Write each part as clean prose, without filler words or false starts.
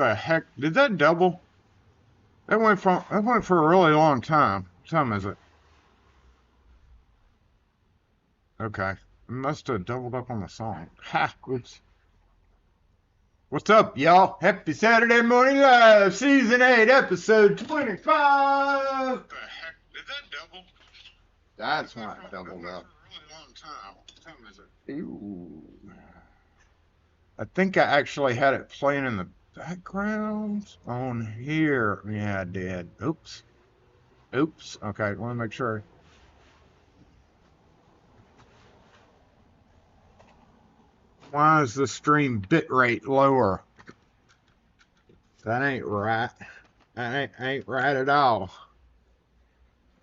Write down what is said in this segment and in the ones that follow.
the heck? Did that double? That went for a really long time. What time is it? Okay. It must have doubled up on the song. Ha! Oops. What's up, y'all? Happy Saturday Morning Live, Season 8, Episode 25! What the heck? Did that double? That's not doubled up. For a really long time. What time is it? Ew. I think I actually had it playing in the background on here. Yeah, I did. Oops. Oops. Okay, want to make sure. Why is the stream bitrate lower? That ain't right. That ain't right at all.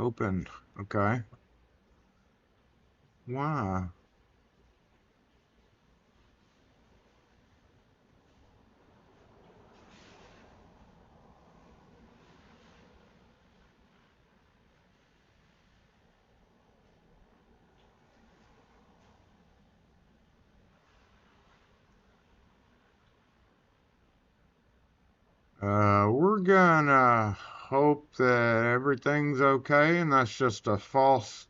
Open. Okay. Why? We're gonna hope that everything's okay and that's just a false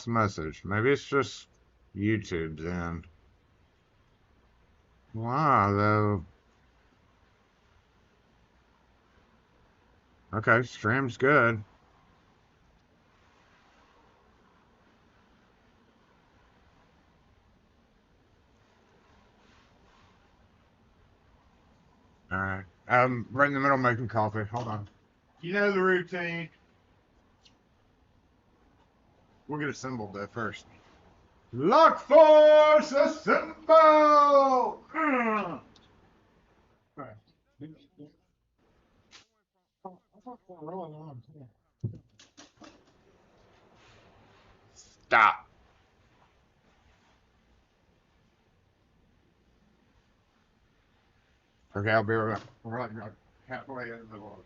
message. Maybe it's just YouTube's end. Why though? Okay, stream's good. Alright. I'm right in the middle making coffee. Hold on. You know the routine. We'll get assembled though first. Lock force assemble! Stop. Okay, I'll be right back. We're like halfway into the water.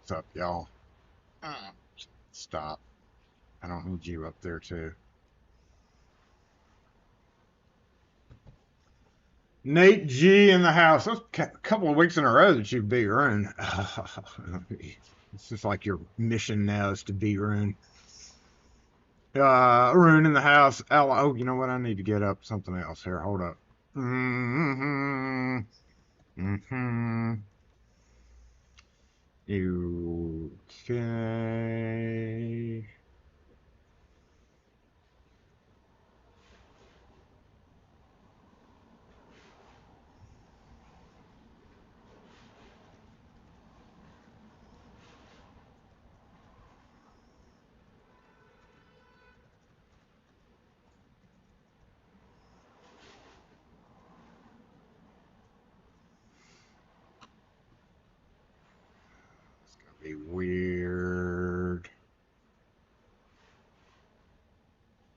What's up, y'all? Stop. I don't need you up there, too. Nate G in the house. That's a couple of weeks in a row that you beat Rune. It's just like your mission now is to beat Rune. Rune in the house. Oh, you know what? I need to get up something else here. Hold up. Okay. Be weird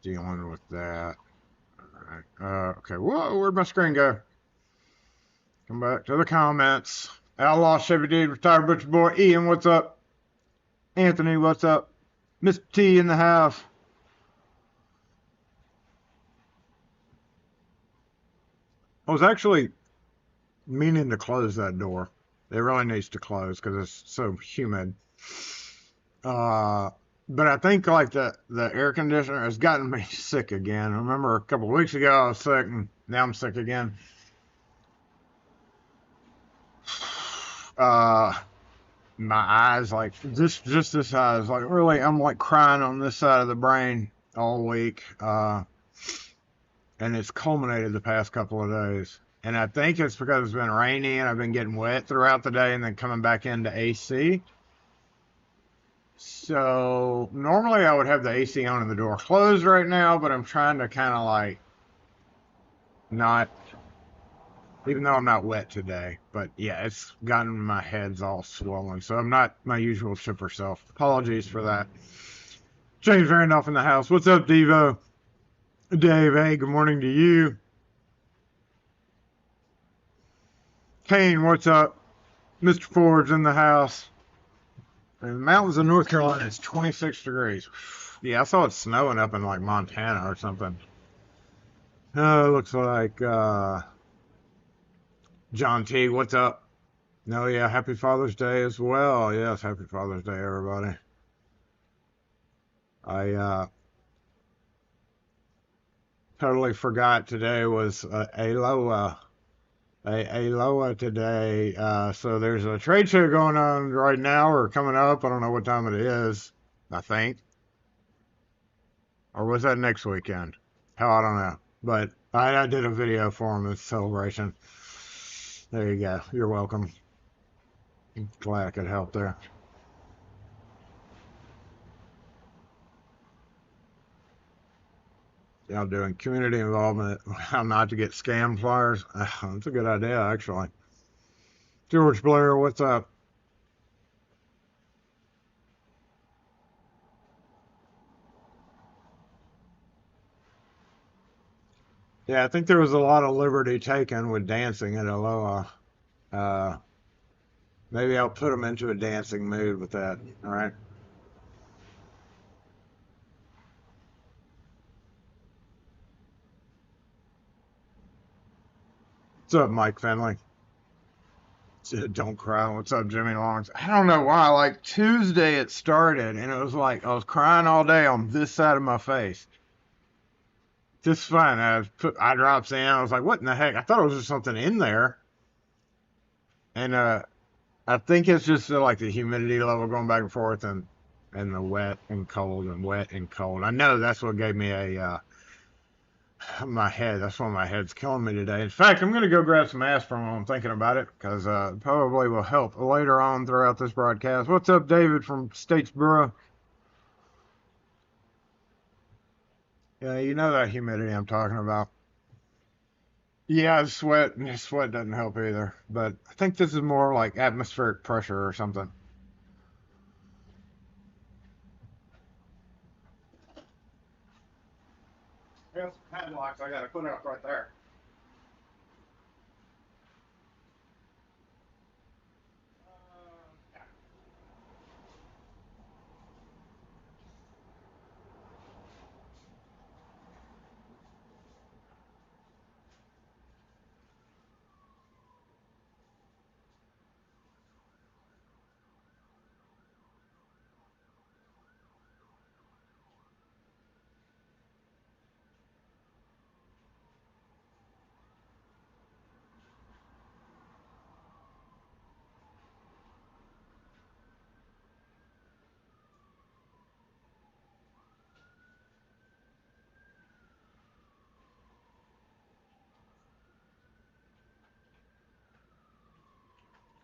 dealing with that. All right. Okay. Whoa, where'd my screen go? Come back to the comments. Outlaw Chevy D, retired butcher boy. Ian, what's up? Anthony, what's up? Miss T in the house. I was actually meaning to close that door. It really needs to close because it's so humid. But I think like the air conditioner has gotten me sick again. I remember a couple of weeks ago I was sick and now I'm sick again. my eyes, like just this eyes, like really, I'm like crying on this side of the brain all week. And it's culminated the past couple of days. And I think it's because it's been rainy and I've been getting wet throughout the day and then coming back into AC. So normally I would have the AC on and the door closed right now, but I'm trying to kind of like not, even though I'm not wet today. But yeah, it's gotten my head's all swollen. So I'm not my usual chipper self. Apologies for that. James Randolph in the house. What's up, Devo? Dave, hey, good morning to you. Kane, what's up? Mr. Ford's in the house. In the mountains of North Carolina, it's 26 degrees. Yeah, I saw it snowing up in like Montana or something. Oh, it looks like John T. What's up? No, yeah, happy Father's Day as well. Yes, happy Father's Day, everybody. I totally forgot today was Aloha today. So there's a trade show going on right now or coming up. I don't know what time it is, I think. Or was that next weekend? Hell, I don't know. But I did a video for him as celebration. There you go. You're welcome. Glad I could help there. Yeah, I'm doing community involvement. How not to get scam flyers. That's a good idea, actually. George Blair, what's up? Yeah, I think there was a lot of liberty taken with dancing at Aloha. Uh, Maybe I'll put them into a dancing mood with that. All right. What's up, Mike Finley? Don't cry. What's up, Jimmy Longs? I don't know why. Like Tuesday it started, and it was like I was crying all day on this side of my face. Just fine. I put eye drops in. I was like, what in the heck? I thought it was just something in there, and I think it's just like the humidity level going back and forth, and the wet and cold and wet and cold. I know that's what gave me a my head. That's why my head's killing me today. In fact, I'm going to go grab some aspirin while I'm thinking about it because it probably will help later on throughout this broadcast. What's up, David from Statesboro? Yeah, you know that humidity I'm talking about. Yeah, sweat doesn't help either. But I think this is more like atmospheric pressure or something. There's padlocks I got to put up right there.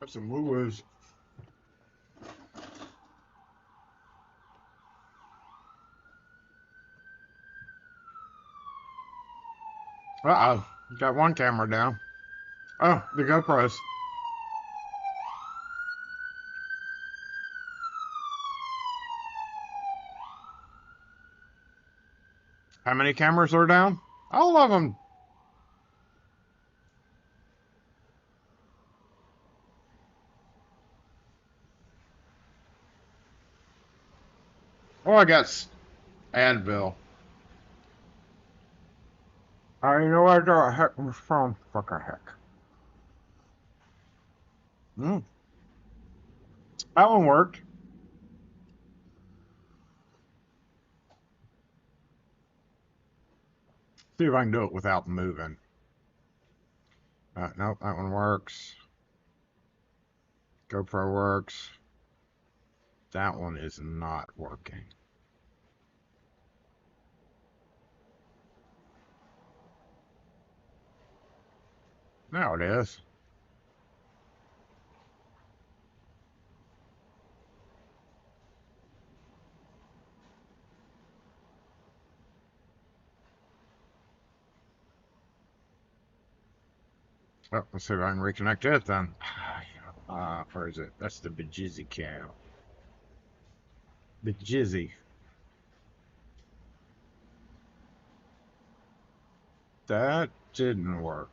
Got some woo-woos. Uh-oh. Got one camera down. Oh, the GoPros. How many cameras are down? All of them. Oh, I got Advil. You know what? The heck was from? Fuck a heck. Mm. That one worked. See if I can do it without moving. Nope, that one works. GoPro works. That one is not working. Now it is. Oh, let's see if I can reconnect it then. Where is it? That's the Bejizzy cam. Bejizzy. That didn't work.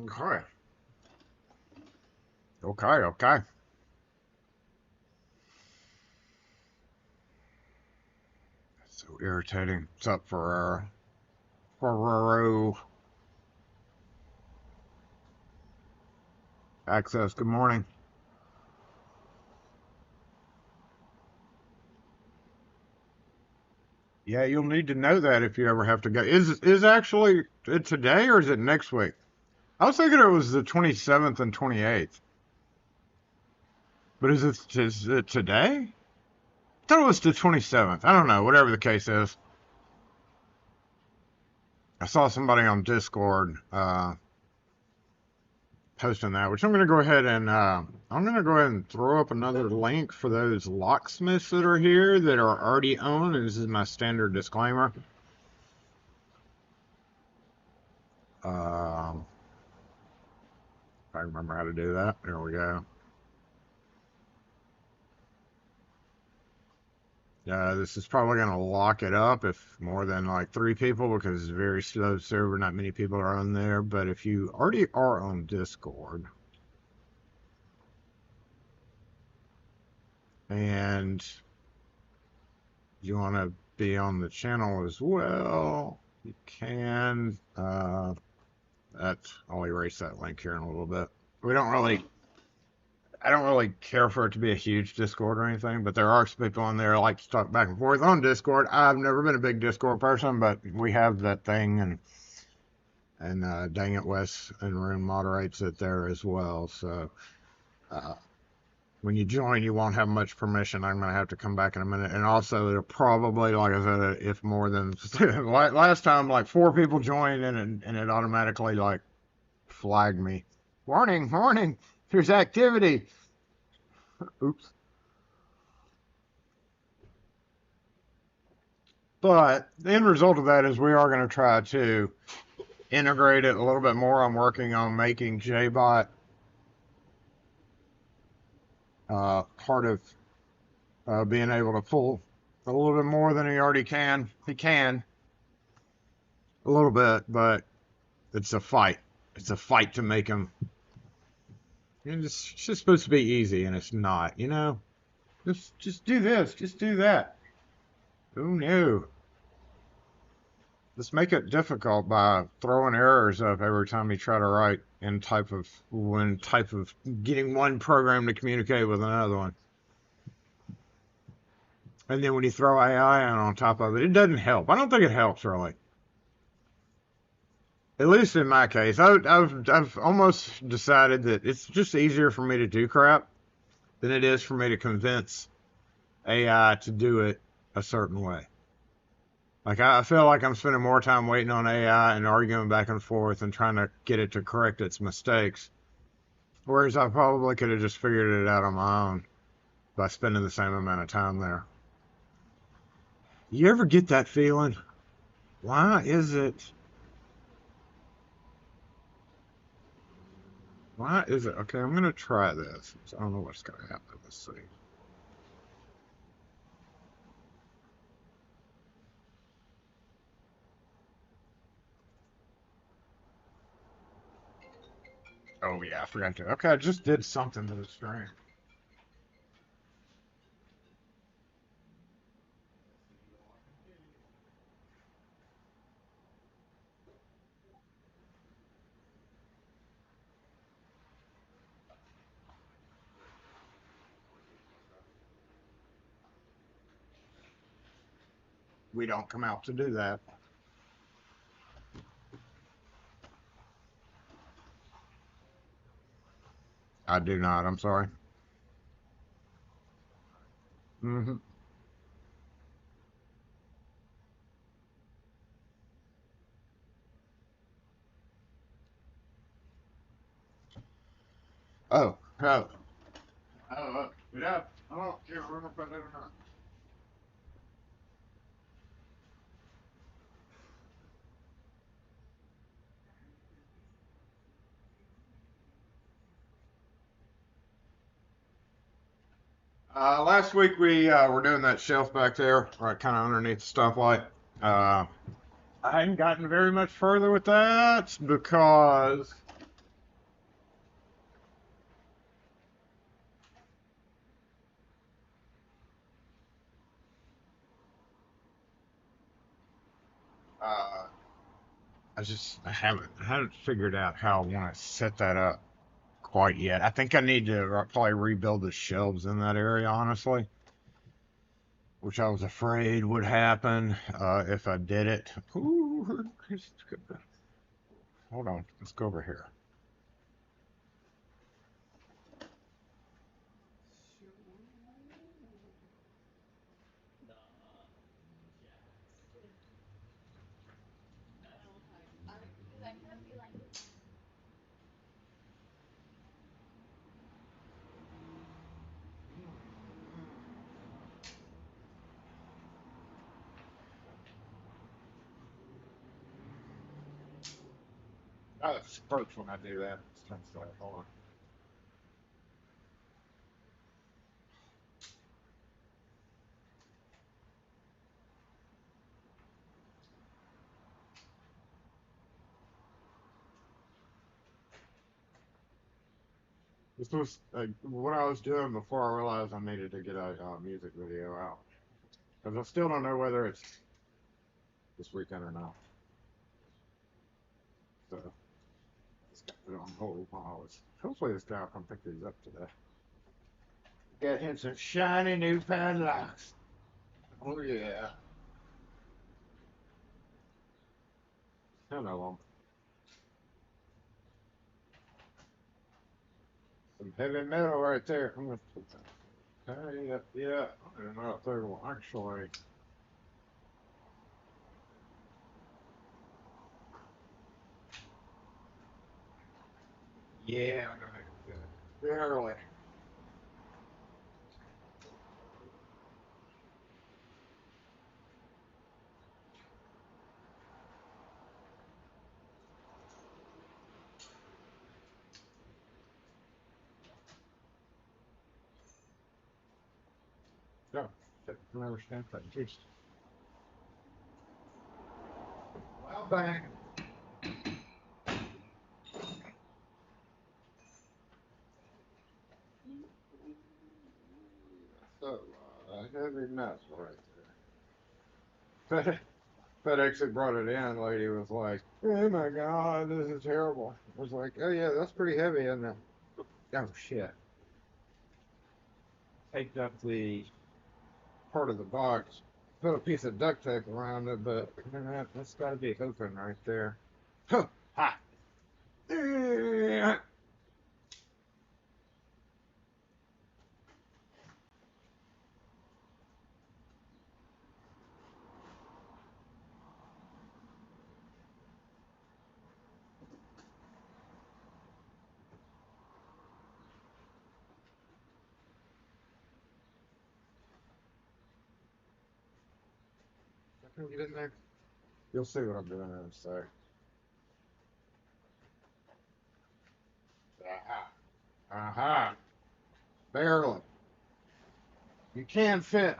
Okay. Okay. So irritating. What's up, Ferrero? Access, good morning. Yeah, you'll need to know that if you ever have to go. Is actually it today or is it next week? I was thinking it was the 27th and 28th. But is it today? I thought it was the 27th. I don't know, whatever the case is. I saw somebody on Discord posting that, which I'm going to go ahead and throw up another link for those locksmiths that are here that are already on, and this is my standard disclaimer. If I remember how to do that, there we go. This is probably going to lock it up if more than like 3 people, because it's a very slow server, not many people are on there. But if you already are on Discord and you want to be on the channel as well, you can. I'll erase that link here in a little bit. I don't really care for it to be a huge Discord or anything, but there are some people on there that like to talk back and forth on Discord. I've never been a big Discord person, but we have that thing, and dang it, Wes and Rune moderates it there as well. So when you join, you won't have much permission. I'm going to have to come back in a minute. And also, it'll probably, like I said, if more than last time, like 4 people joined, and it automatically like flagged me. Warning, there's activity. Oops. But the end result of that is we are going to try to integrate it a little bit more. I'm working on making JBot part of being able to pull a little bit more than he already can. He can a little bit, but it's a fight. It's a fight to make him. It's just supposed to be easy, and it's not. Just do this, just do that. Oh no. Let's make it difficult by throwing errors up every time you try to write in type of getting one program to communicate with another one. And then when you throw AI on top of it, it doesn't help. I don't think it helps really. At least in my case, I've almost decided that it's just easier for me to do crap than it is for me to convince AI to do it a certain way. Like, I feel like I'm spending more time waiting on AI and arguing back and forth and trying to get it to correct its mistakes. Whereas I probably could have just figured it out on my own by spending the same amount of time there. You ever get that feeling? Why is it? Okay, I'm going to try this. I don't know what's going to happen. Let's see. Oh yeah, I forgot to. Okay, I just did something to the stream. We don't come out to do that. I do not. I'm sorry. Hmm. Oh, oh, yeah. I don't care if I did or not. Last week we were doing that shelf back there, right, kind of underneath the stoplight. Uh, I hadn't gotten very much further with that because uh, I haven't figured out how I want to set that up quite yet. I think I need to probably rebuild the shelves in that area, honestly, which I was afraid would happen if I did it. Ooh, hold on, let's go over here. Oh, it's first when I do that. Hold on. This was what I was doing before I realized I needed to get a music video out. Because I still don't know whether it's this weekend or not. So, just got it on hold while I was. Hopefully, this guy will come pick these up today. Get him some shiny new padlocks. Oh, yeah. Hello. Some heavy metal right there. I'm going to put that. Yeah, yeah. I don't know if they will actually. Yeah, I'm going to do it. Barely. No, never stand that. Just well back. So, heavy metal right there. FedEx had brought it in. Lady was like, "Oh my God, this is terrible." I was like, "Oh yeah, that's pretty heavy, isn't it?" Oh shit. Taped up the part of the box, put a piece of duct tape around it, but that's got to be open right there. Huh. Ha. Yeah. Can we get in there? You'll see what I'm doing in a sec. Aha. Aha. Barely. You can fit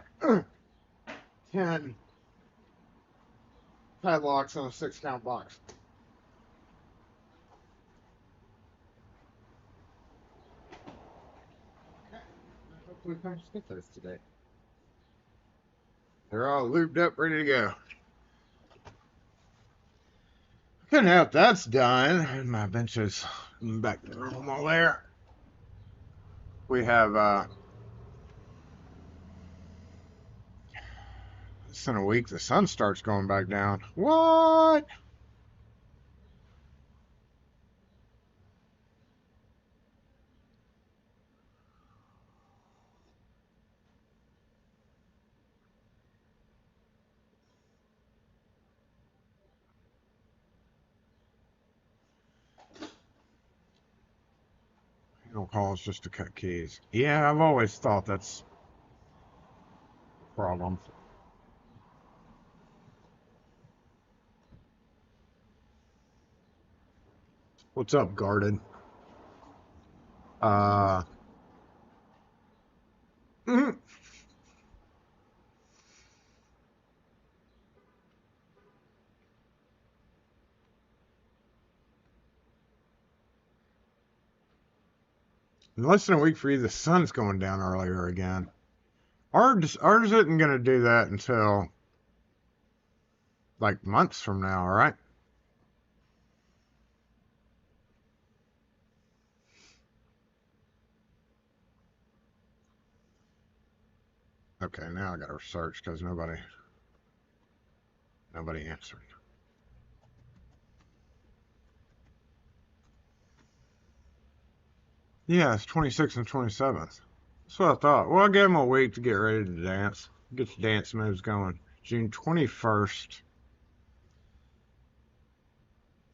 10 padlocks on a 6 count box. we finished with those today. They're all lubed up, ready to go. Okay, now that that's done, my bench is back to normal there. We have, less than a week, the sun starts going back down. What? You don't call us just to cut keys. Yeah, I've always thought that's a problem. What's up, Guarded? Mhm. In less than a week for you, the sun's going down earlier again. Ours isn't going to do that until like months from now, all right? Okay, now I got to search because nobody answered. Yeah, it's 26th and 27th. That's what I thought. Well, I'll give them a week to get ready to dance. Get the dance moves going. June 21st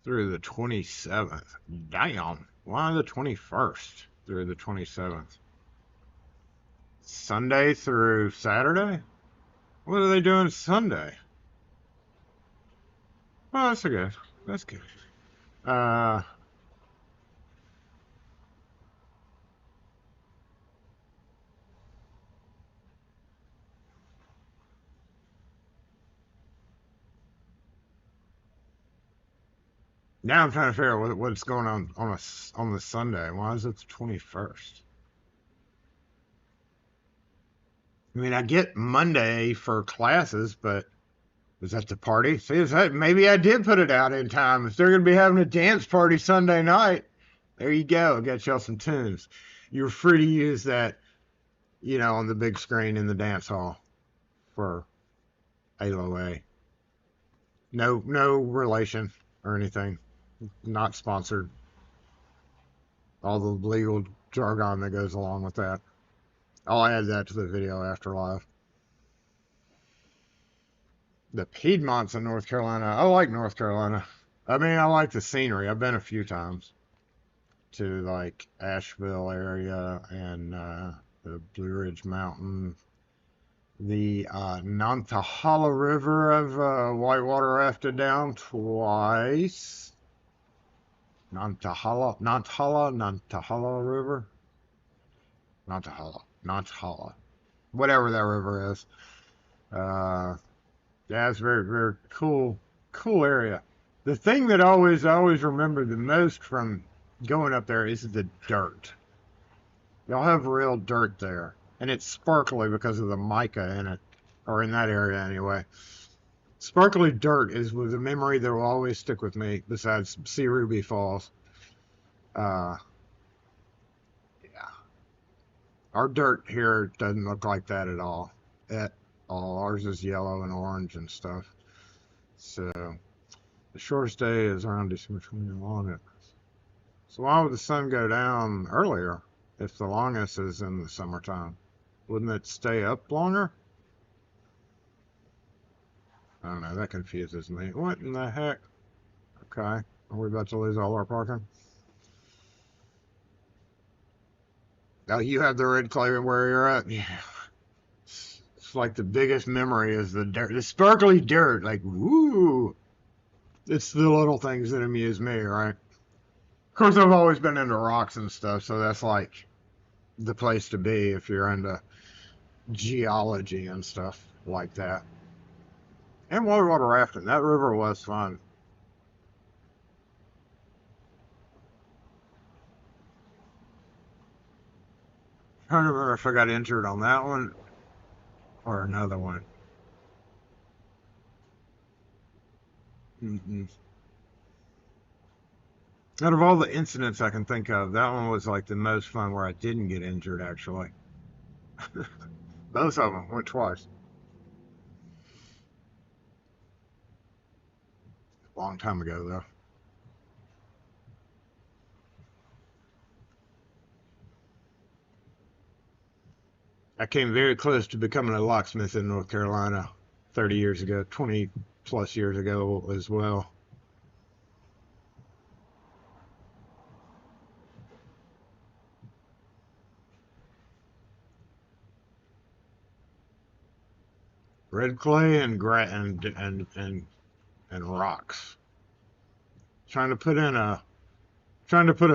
through the 27th. Damn. Why the 21st through the 27th? Sunday through Saturday? What are they doing Sunday? Oh, that's good. That's good. Now I'm trying to figure out what's going on the Sunday. Why is it the 21st? I mean, I get Monday for classes, but is that the party? See, is that maybe I did put it out in time. If they're going to be having a dance party Sunday night, there you go. I got y'all some tunes. You're free to use that, on the big screen in the dance hall for ALOA. No relation or anything. Not sponsored. All the legal jargon that goes along with that. I'll add that to the video after live. The Piedmonts in North Carolina. I like North Carolina. I mean, I like the scenery. I've been a few times to like Asheville area and the Blue Ridge Mountain. The Nantahala River I've whitewater rafted down twice. Nantahala River. Nantahala. Whatever that river is. Yeah, it's very, very cool area. The thing that I always remember the most from going up there is the dirt. Y'all have real dirt there. And it's sparkly because of the mica in it. Or in that area anyway. Sparkly dirt is the memory that will always stick with me besides Sea Ruby Falls. Yeah. Our dirt here doesn't look like that at all. Ours is yellow and orange and stuff. So the shortest day is around December 21. So why would the sun go down earlier if the longest is in the summertime? Wouldn't it stay up longer? I don't know. That confuses me. What in the heck? Okay. Are we about to lose all our parking? Oh, you have the red clay where you're at? Yeah. It's like the biggest memory is the dirt. The sparkly dirt. Like, woo. It's the little things that amuse me, right? Of course, I've always been into rocks and stuff, so that's like the place to be if you're into geology and stuff like that. And whitewater rafting. That river was fun. trying to remember if I got injured on that one or another one. Out of all the incidents I can think of, that one was like the most fun where I didn't get injured, actually. Both of them went twice. Long time ago, though. I came very close to becoming a locksmith in North Carolina 30 years ago, 20 plus years ago as well. Red clay and rocks. Trying to put a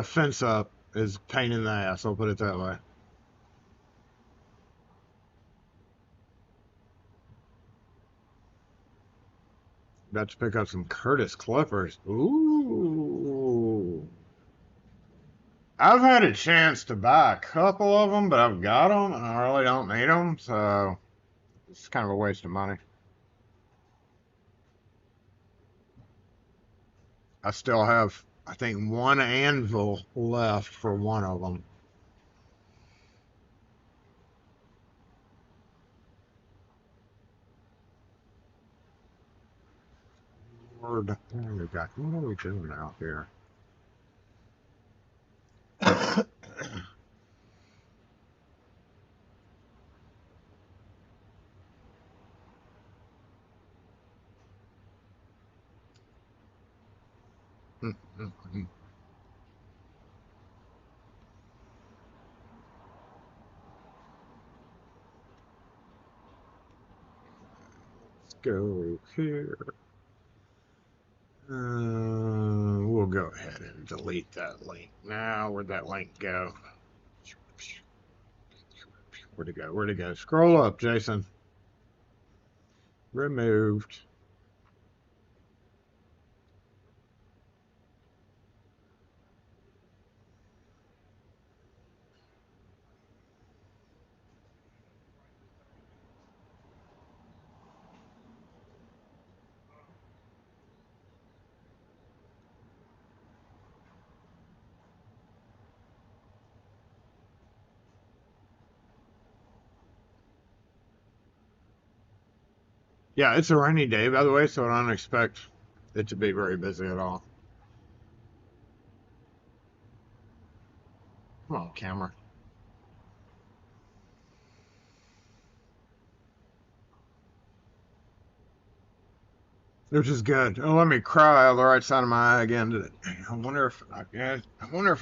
fence up is a pain in the ass, I'll put it that way. About to pick up some Curtis clippers. Ooh. I've had a chance to buy a couple of them, but I've got them and I really don't need them, so it's kind of a waste of money. I still have, I think, one anvil left for one of them. Lord, what are we doing out here? Let's go here. We'll go ahead and delete that link now. Where'd that link go? Where'd it go? Where'd it go? Scroll up, Jason. Removed. Yeah, it's a rainy day, by the way, so I don't expect it to be very busy at all. Come on, camera. Which is good. Oh, let me cry on the right side of my eye again. I wonder if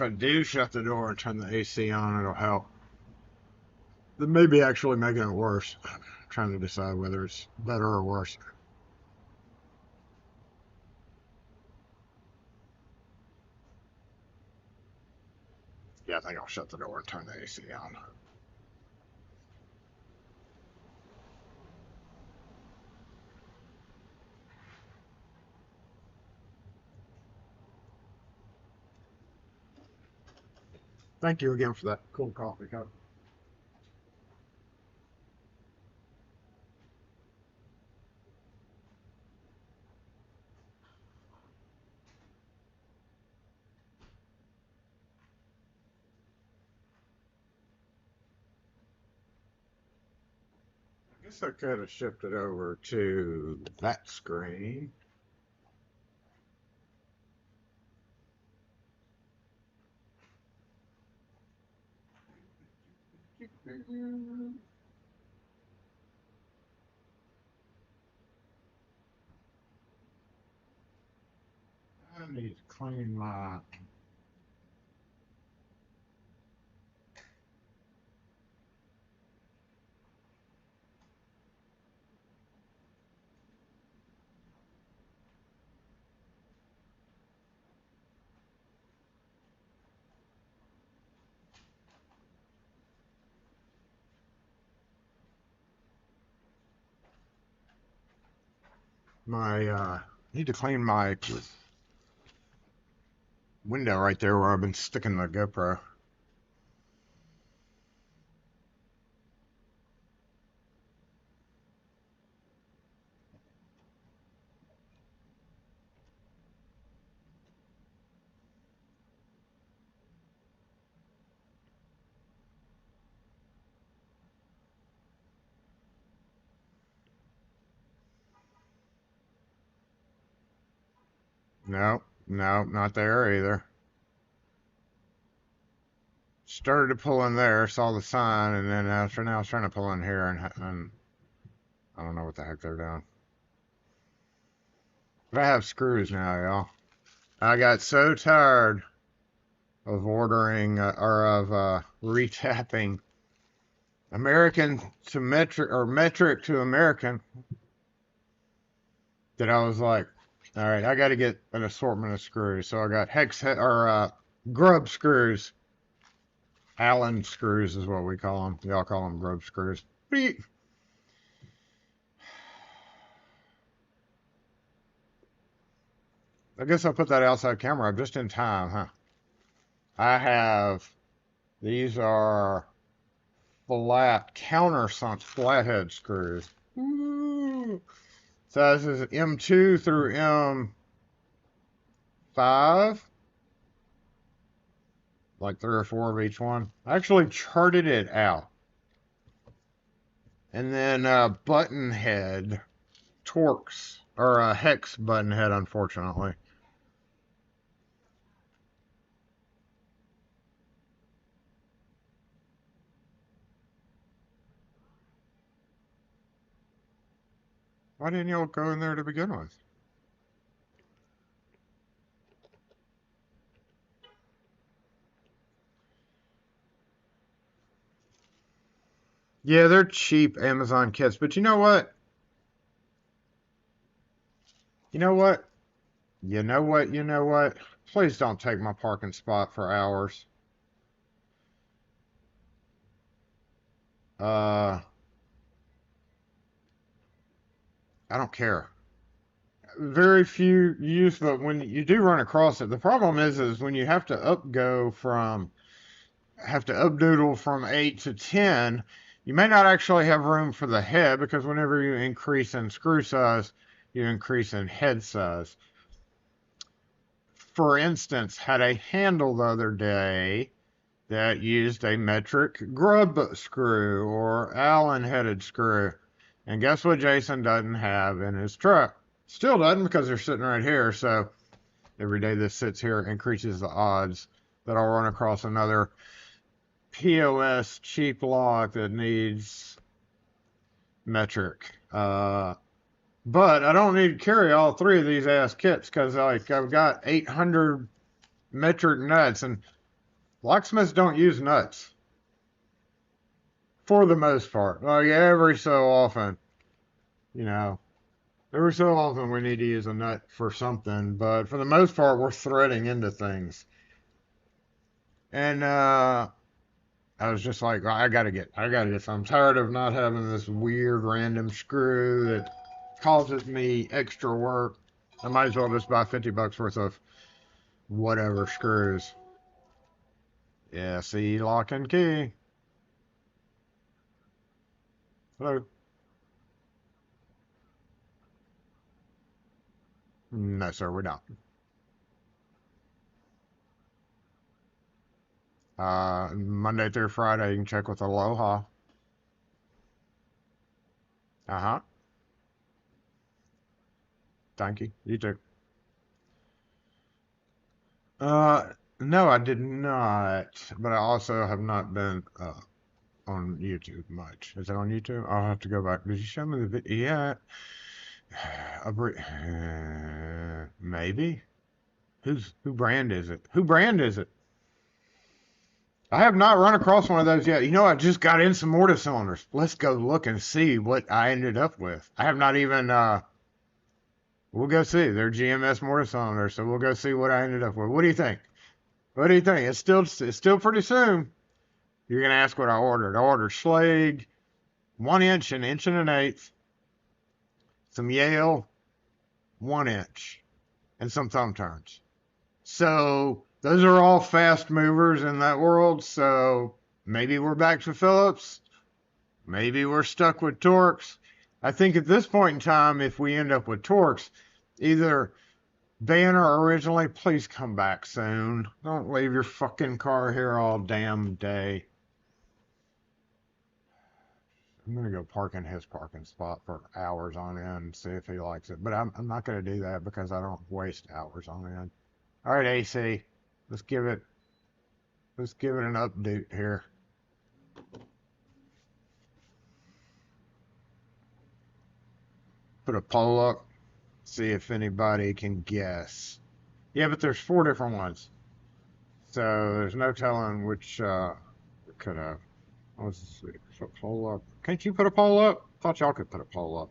I do shut the door and turn the AC on, it'll help. That may be actually making it worse. I'm trying to decide whether it's better or worse. Yeah, I think I'll shut the door and turn the AC on. Thank you again for that cool coffee cup. I guess I could have shifted over to that screen. I need to clean need to clean my window right there where I've been sticking the GoPro. No, no, not there either. Started to pull in there, saw the sign, and then after now I was trying to pull in here, and I don't know what the heck they're doing. But I have screws now, y'all. I got so tired of ordering or of retapping American to metric or metric to American that I was like, all right, I got to get an assortment of screws. So I got hex or grub screws. Allen screws is what we call them. Y'all call them grub screws. I guess I'll put that outside camera up just in time, huh? I have, these are flat countersunk flathead screws. Ooh. So this is M2 through M5. Like 3 or 4 of each one. I actually charted it out. And then button head Torx, or a hex button head, unfortunately. Why didn't y'all go in there to begin with? Yeah, they're cheap Amazon kits, but you know what? You know what? You know what? You know what? Please don't take my parking spot for hours. I don't care. Very few use, but when you do run across it, the problem is when you have to updoodle from 8 to 10, you may not actually have room for the head because whenever you increase in screw size, you increase in head size. For instance, had a handle the other day that used a metric grub screw or Allen headed screw. And guess what Jason doesn't have in his truck? Still doesn't because they're sitting right here. So every day this sits here increases the odds that I'll run across another POS cheap lock that needs metric. But I don't need to carry all 3 of these ass kits because like I've got 800 metric nuts, and locksmiths don't use nuts for the most part. Like every so often, you know, every so often we need to use a nut for something, but for the most part we're threading into things. And I was just like, I gotta get some. I'm tired of not having this weird random screw that causes me extra work. I might as well just buy $50 worth of whatever screws. Yeah, see, lock and key. Hello. No, sir, we don't. Monday through Friday, you can check with Aloha. Uh-huh. Thank you. You too. Uh, no, I did not. But I also have not been on YouTube much. Is it on YouTube? I'll have to go back. Did you show me the video? Yeah. Maybe. Who brand is it? Who brand is it? I have not run across one of those yet. You know, I just got in some mortar cylinders. Let's go look and see what I ended up with. I have not even we'll go see. They're GMS mortar cylinders, so we'll go see what I ended up with. What do you think? What do you think? It's still pretty soon. You're gonna ask what I ordered. I ordered Schlage, 1 inch, an inch and an eighth, some Yale, 1 inch, and some thumb turns. So those are all fast movers in that world. So maybe we're back to Phillips. Maybe we're stuck with Torx. I think at this point in time, if we end up with Torx, either Banner originally, please come back soon. Don't leave your fucking car here all damn day. I'm gonna go park in his parking spot for hours on end and see if he likes it. But I'm not gonna do that because I don't waste hours on end. All right, AC, let's give it an update here. Put a poll up, see if anybody can guess. Yeah, but there's 4 different ones, so there's no telling which we could have. Let's see. So poll up. Can't you put a poll up? Thought y'all could put a poll up.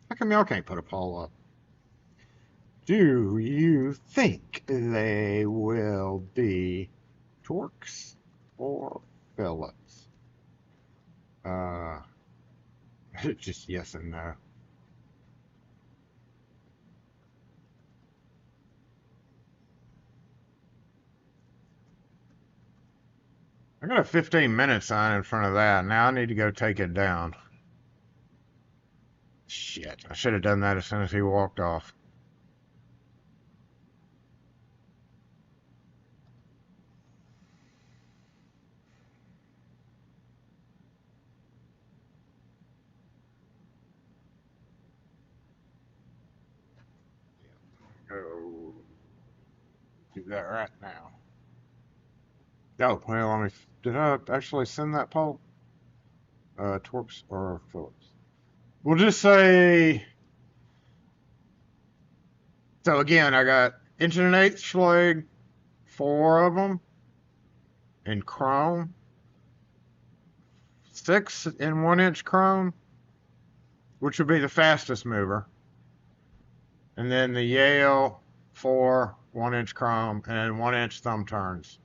How come y'all can't put a poll up? Do you think they will be Torx or Phillips? Just yes and no. I got a 15-minute sign in front of that. Now I need to go take it down. Shit, I should have done that as soon as he walked off. Go do that right now. Oh, well, let me. Did I actually send that poll? Torx or Phillips? We'll just say. So again, I got inch and an eighth Schlage, 4 of them in chrome, 6 in 1-inch chrome, which would be the fastest mover, and then the Yale 4 1-inch chrome and 1-inch thumb turns.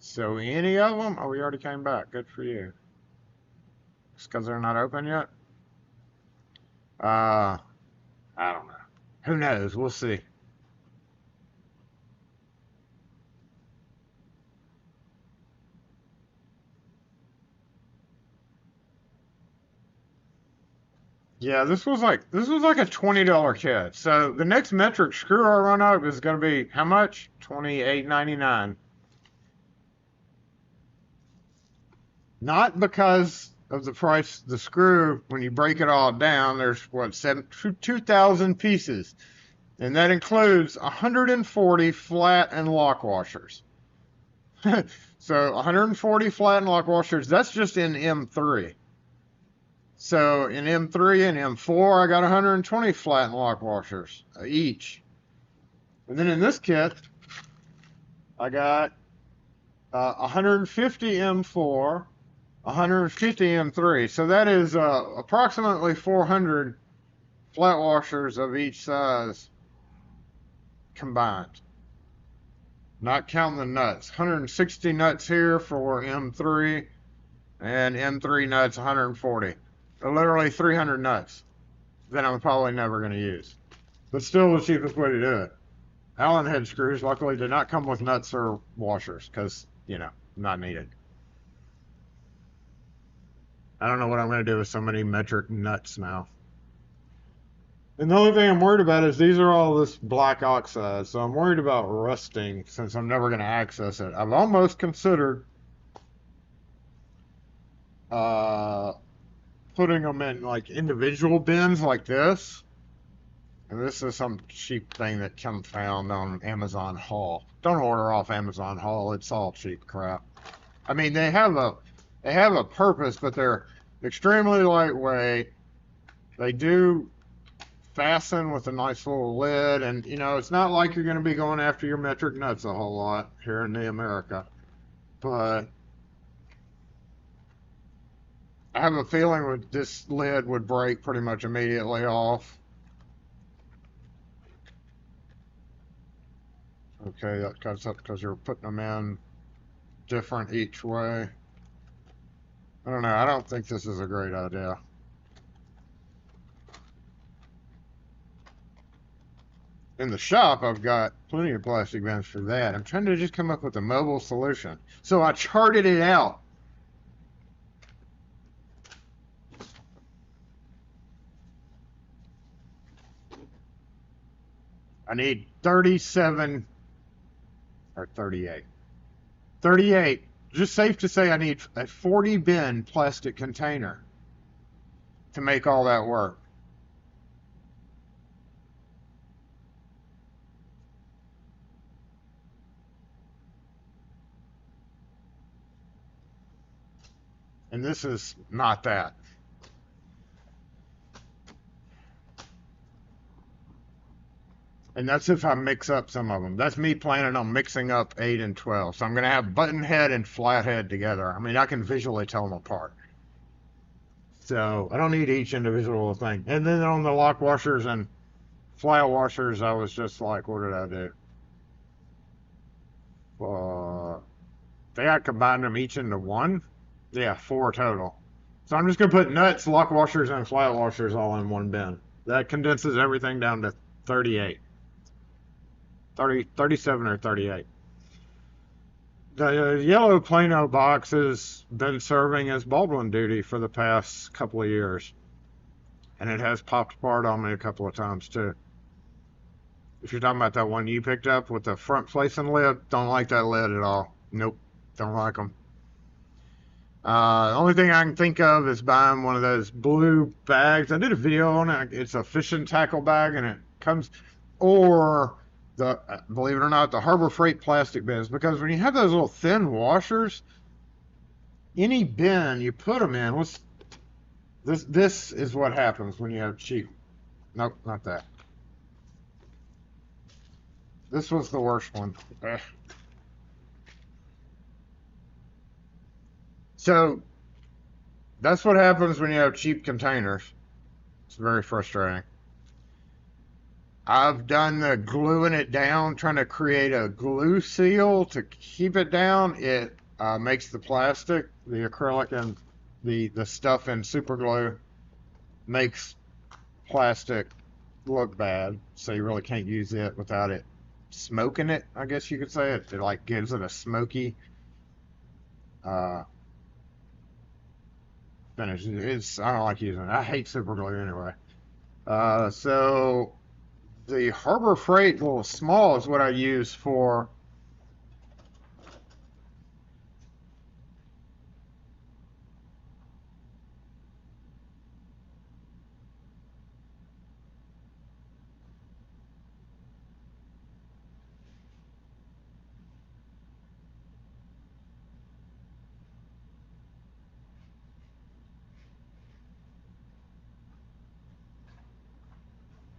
So any of them? Oh, we already came back. Good for you. It's because they're not open yet? I don't know. Who knows? We'll see. Yeah, this was like a $20 kit. So the next metric screw I run up is going to be how much? $28.99. Not because of the price of the screw. When you break it all down, there's what, 2,000 pieces, and that includes 140 flat and lock washers. So 140 flat and lock washers. That's just in M3. So in M3 and M4, I got 120 flat and lock washers each. And then in this kit, I got 150 M4, 150 M3. So that is approximately 400 flat washers of each size combined. Not counting the nuts. 160 nuts here for M3, and M3 nuts 140. So literally 300 nuts that I'm probably never going to use. But still the cheapest way to do it. Allen head screws luckily did not come with nuts or washers because, you know, not needed. I don't know what I'm going to do with so many metric nuts now. And the only thing I'm worried about is these are all this black oxide, so I'm worried about rusting since I'm never going to access it. I've almost considered putting them in like individual bins like this. And this is some cheap thing that can found on Amazon Haul. Don't order off Amazon Haul, it's all cheap crap. I mean, they have a purpose, but they're extremely lightweight. They do fasten with a nice little lid, and you know, it's not like you're going to be going after your metric nuts a whole lot here in the America. But I have a feeling that this lid would break pretty much immediately off. Okay, that cuts up because you're putting them in different each way. I don't know. I don't think this is a great idea. In the shop, I've got plenty of plastic bins for that. I'm trying to just come up with a mobile solution. So I charted it out. I need 37 or 38. 38 just safe to say I need a 40 bin plastic container to make all that work. And this is not that. And that's if I mix up some of them. That's me planning on mixing up 8 and 12. So I'm going to have button head and flat head together. I mean, I can visually tell them apart. So I don't need each individual thing. And then on the lock washers and flat washers, I was just like, what did I do? I think I combined them each into one. Yeah, 4 total. So I'm just going to put nuts, lock washers, and flat washers all in one bin. That condenses everything down to 38. 37 or 38. The yellow Plano box has been serving as Baldwin duty for the past couple of years. And it has popped apart on me a couple of times too. If you're talking about that one you picked up with the front facing lid, don't like that lid at all. Nope, don't like them. The only thing I can think of is buying one of those blue bags. I did a video on it. It's a fishing tackle bag, and it comes, or the, believe it or not, the Harbor Freight plastic bins. Because when you have those little thin washers, any bin you put them in, this is what happens when you have cheap. Nope, not that. This was the worst one. Ugh. So that's what happens when you have cheap containers. It's very frustrating. I've done the gluing it down, trying to create a glue seal to keep it down. It makes the plastic, the acrylic, and the stuff in super glue makes plastic look bad. So you really can't use it without it smoking it, I guess you could say. It like gives it a smoky finish. I don't like using it. I hate super glue anyway. So the Harbor Freight little small is what I use for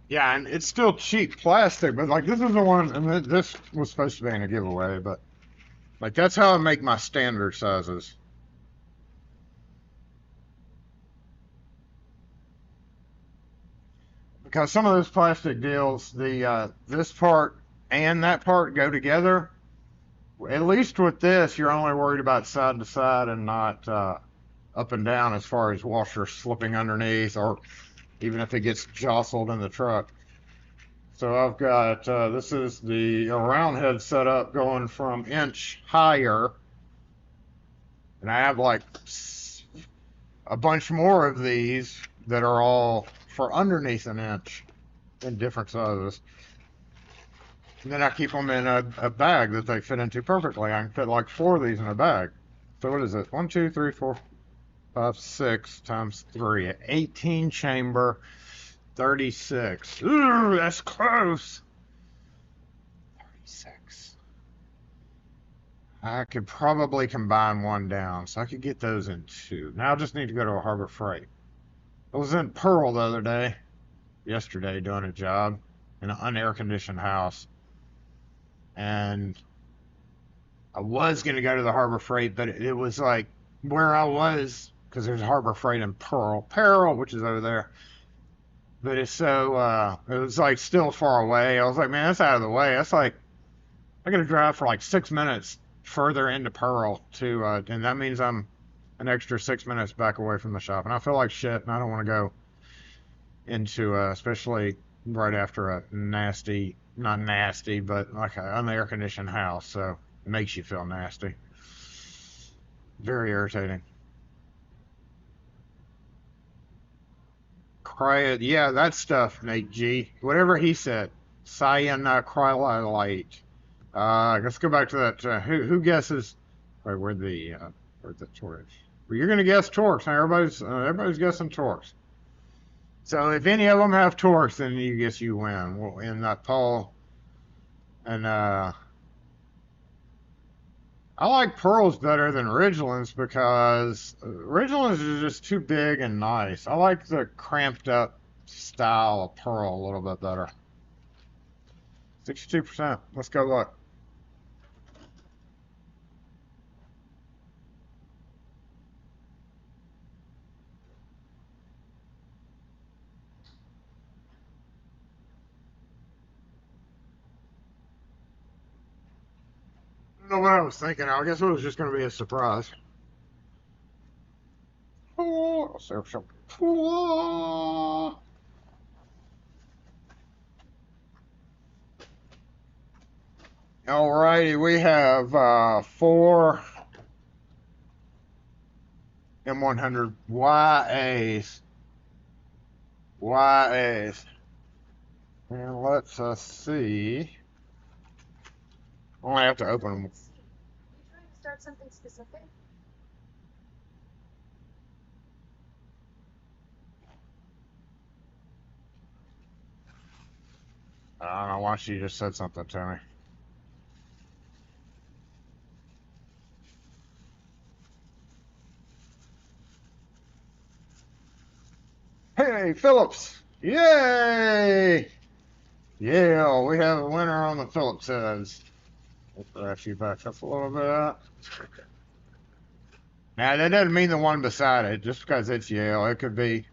yeah, and it's still cheap plastic, but like this is the one, and this was supposed to be in a giveaway, but like that's how I make my standard sizes. Because some of those plastic deals, the this part and that part go together. At least with this, you're only worried about side to side and not up and down as far as washer slipping underneath, or even if it gets jostled in the truck. So I've got, this is the round head setup going from inch higher. And I have like a bunch more of these that are all for underneath an inch in different sizes. And then I keep them in a bag that they fit into perfectly. I can fit like 4 of these in a bag. So what is it? 1, 2, 3, 4, 5, 6 times 3. 18 chamber, 36. Ooh, that's close. 36. I could probably combine one down, so I could get those in 2. Now I just need to go to a Harbor Freight. I was in Pearl the other day, yesterday, doing a job in an unair-conditioned house. And I was going to go to the Harbor Freight, but it was like where I was, because there's a Harbor Freight in Pearl, which is over there. But it's so, it was like still far away. I was like, man, that's out of the way. That's like, I got to drive for like 6 minutes further into Pearl to, and that means I'm an extra 6 minutes back away from the shop. And I feel like shit, and I don't want to go into, especially right after a nasty, not nasty, but like an unair-conditioned house. So it makes you feel nasty. Very irritating. Yeah, that stuff, Nate G. Whatever he said. Cyanocrylate. Let's go back to that. Who guesses Wait, where'd the torch? Well, you're gonna guess torques. Now everybody's guessing torques. So if any of them have torques, then you guess you win. Well, in that poll, and I like pearls better than Ridgelands because Ridgelands are just too big and nice. I like the cramped up style of pearl a little bit better. 62%. Let's go look. I don't know what I was thinking. I guess it was just going to be a surprise. Oh, alrighty, we have 4 M100 YAs. YAs. And let's see. I only have to open them. Are you trying to start something specific? I don't know why she just said something to me. Hey, Phillips! Yay! Yeah, we have a winner on the Phillips heads. We'll brush you back up a little bit. Now, that doesn't mean the one beside it. Just because it's Yale, it could be...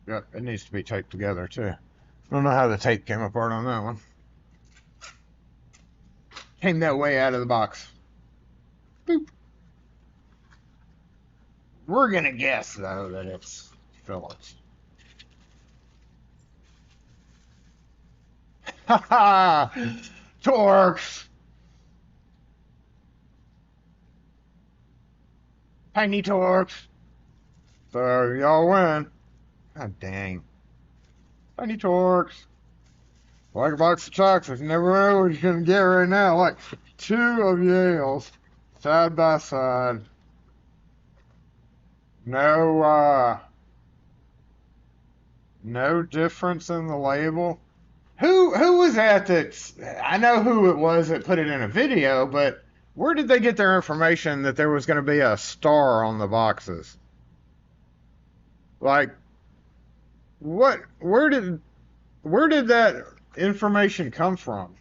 Yep, it needs to be taped together, too. I don't know how the tape came apart on that one. Came that way out of the box. Boop. We're going to guess, though, that it's Phillips. Ha ha! Torques! Tiny torques! So, y'all win. God dang. Tiny torques. Like a box of chocolates. You never know what you're going to get right now. Like 2 of Yale's. Side by side. No difference in the label. Who was that? I know who it was that put it in a video, but where did they get their information that there was going to be a star on the boxes? Like, what? Where did that information come from?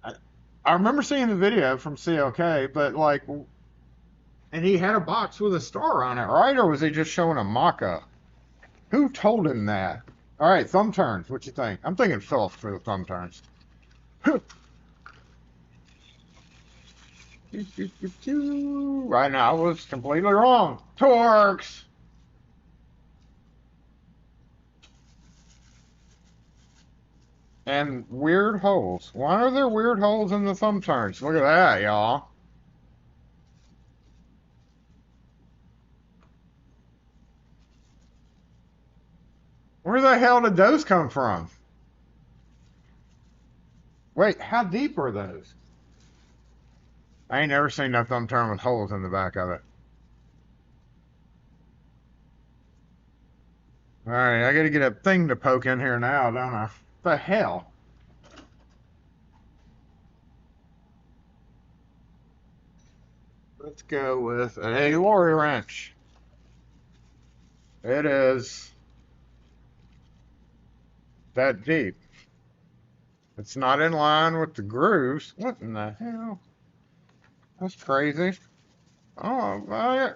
I remember seeing the video from CLK, but like, and he had a box with a star on it, right? Or was he just showing a mock-up? Who told him that? All right, thumb turns. What you think? I'm thinking Phillips for the thumb turns. Right now, I was completely wrong. Torques. And weird holes. Why are there weird holes in the thumb turns? Look at that, y'all. Where the hell did those come from? Wait, how deep are those? I ain't never seen no thumb turn with holes in the back of it. Alright, I gotta get a thing to poke in here now, don't I? The hell? Let's go with a lorry wrench. It is that deep. It's not in line with the grooves. What in the hell? That's crazy. Oh,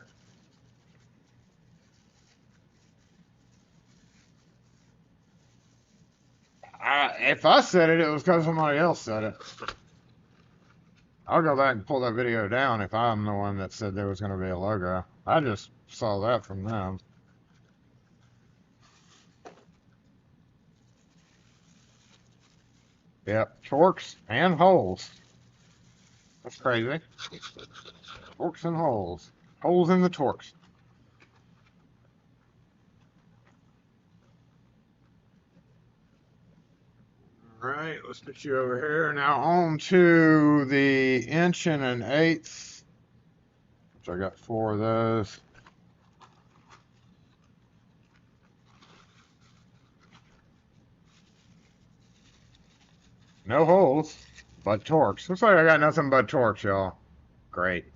if I said it, it was because somebody else said it. I'll go back and pull that video down if I'm the one that said there was going to be a logo. I just saw that from them. Yep, torques and holes. That's crazy. Torques and holes. Holes in the torques. Alright, let's get you over here. Now on to the inch and an eighth, which I got 4 of those. No holes, but torques. Looks like I got nothing but torques, y'all. Great.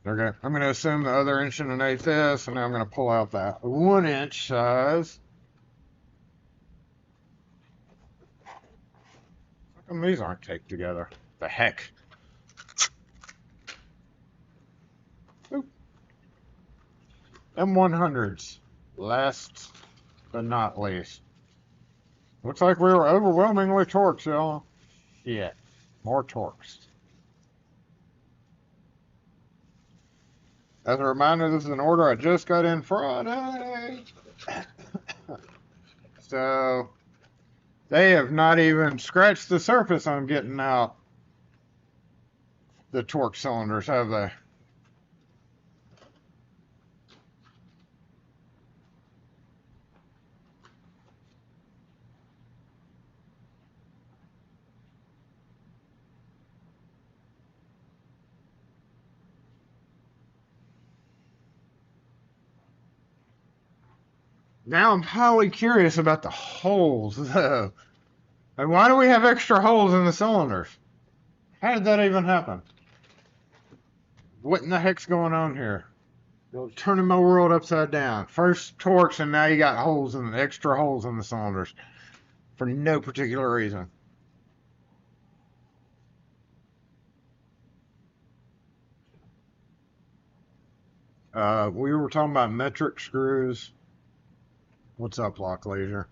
Okay, I'm going to assume the other inch and an eighth is, and now I'm going to pull out that 1 inch size. How come these aren't taped together? The heck? Oop. M100s, last but not least. Looks like we were overwhelmingly torques, y'all. Shit, more torques. As a reminder, this is an order I just got in Friday. So, they have not even scratched the surface on getting out the torque cylinders, have they? Now I'm highly curious about the holes, though. Like, why do we have extra holes in the cylinders? How did that even happen? What in the heck's going on here? You're turning my world upside down. First torques, and now you got holes in extra holes in the cylinders for no particular reason. We were talking about metric screws. What's up, Lock Leisure?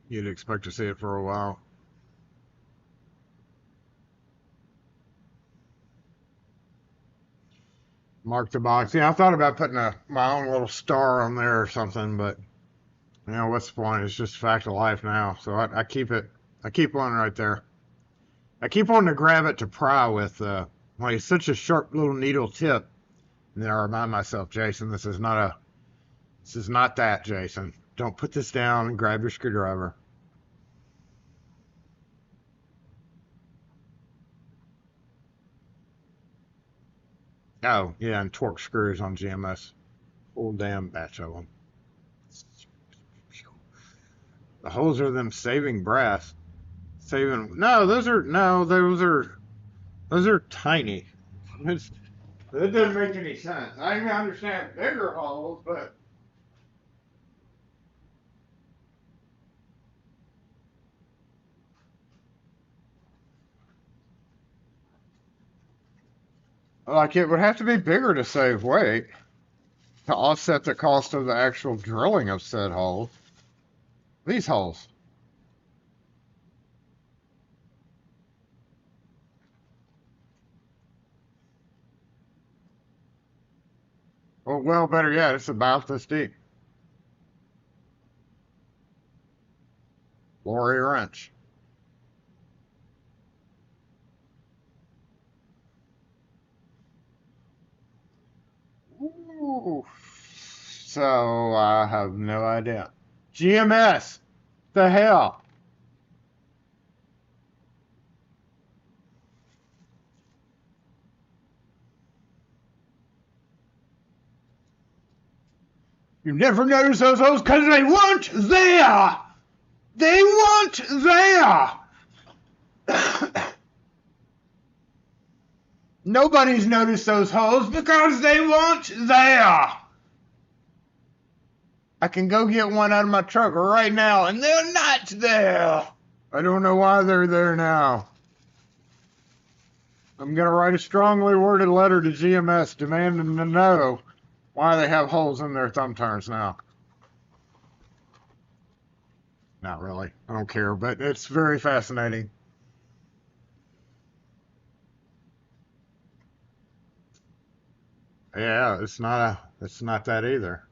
You'd expect to see it for a while. Mark the box. Yeah, I thought about putting my own little star on there or something, but you know, what's the point? It's just a fact of life now. So I keep it. I keep one right there. I keep wanting to grab it to pry with. Like, it's such a sharp little needle tip. And then I remind myself, Jason, this is not that, Jason. Don't put this down and grab your screwdriver. Oh, yeah, and torque screws on GMS. Full damn batch of them. The holes are them saving brass. Those are tiny. That doesn't make any sense. I can understand bigger holes, but like it would have to be bigger to save weight to offset the cost of the actual drilling of said holes. These holes. Well, better yet, it's about this deep. Lorry wrench. Ooh. So I have no idea. GMS. The hell? You never notice those holes because they weren't there. They weren't there. Nobody's noticed those holes because they weren't there. I can go get one out of my truck right now, and they're not there. I don't know why they're there now. I'm going to write a strongly worded letter to GMS demanding to know why they have holes in their thumb turns now. Not really. I don't care, but it's very fascinating. Yeah, it's not that either.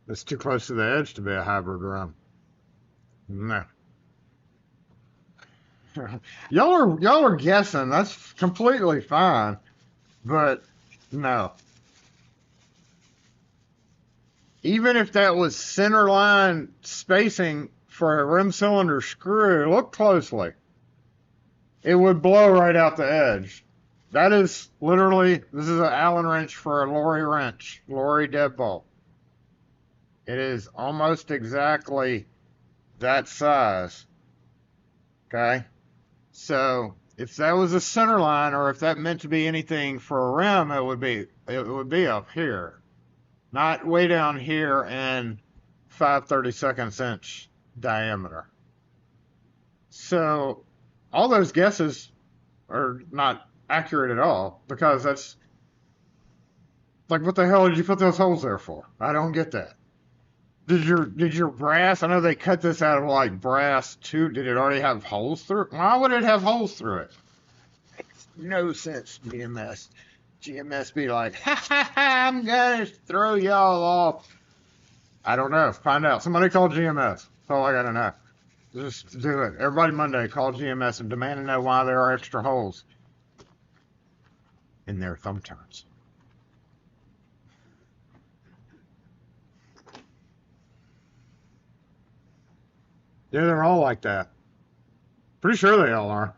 It's too close to the edge to be a hybrid rim. No. Y'all are guessing. That's completely fine. But no. Even if that was center line spacing for a rim cylinder screw, look closely. It would blow right out the edge. That is literally, this is an Allen wrench for a Lorry wrench, Lorry deadbolt. It is almost exactly that size. Okay? So if that was a center line, or if that meant to be anything for a rim, it would be up here, not way down here and 5/32 inch diameter. So all those guesses are not accurate at all, because that's like, what the hell did you put those holes there for? I don't get that. Did your brass? I know they cut this out of like brass too. Did it already have holes through it? Why would it have holes through it? Makes no sense, GMS. GMS be like, ha ha ha! I'm gonna throw y'all off. I don't know. Find out. Somebody call GMS. That's all I gotta know. Just do it. Everybody Monday call GMS and demand to know why there are extra holes in their thumb turns. Yeah, they're all like that. Pretty sure they all are.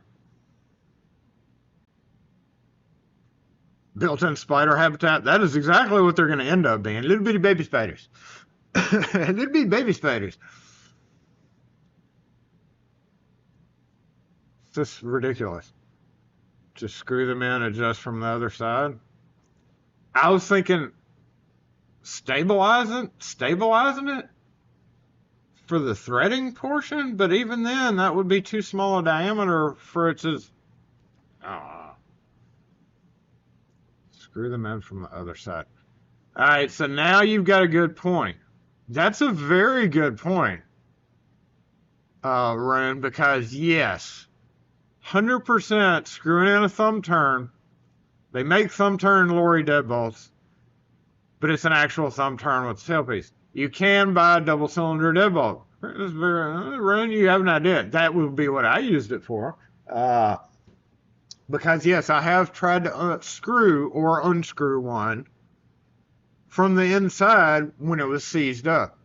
Built-in spider habitat. That is exactly what they're going to end up being. Little bitty baby spiders. Little bitty baby spiders. It's just ridiculous. Just screw them in, adjust from the other side. I was thinking stabilizing it for the threading portion, but even then, that would be too small a diameter for it to. Screw them in from the other side. All right, so now you've got a good point. That's a very good point, Rune, because yes, 100% screwing in a thumb turn. They make thumb turn Lorry deadbolts, but it's an actual thumb turn with a tailpiece. You can buy a double cylinder deadbolt. Rune, you have an idea. That would be what I used it for. Because yes, I have tried to screw or unscrew one from the inside when it was seized up.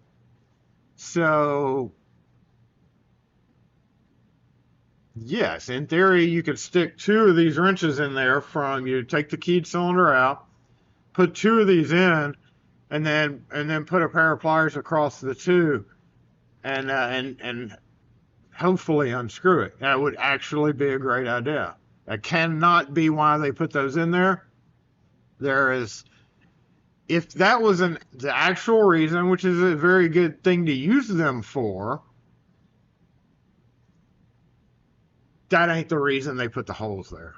So yes, in theory, you could stick two of these wrenches in there. You take the keyed cylinder out, put two of these in, and then put a pair of pliers across the two, and hopefully unscrew it. That would actually be a great idea. That cannot be why they put those in there. If that was the actual reason, which is a very good thing to use them for, that ain't the reason they put the holes there.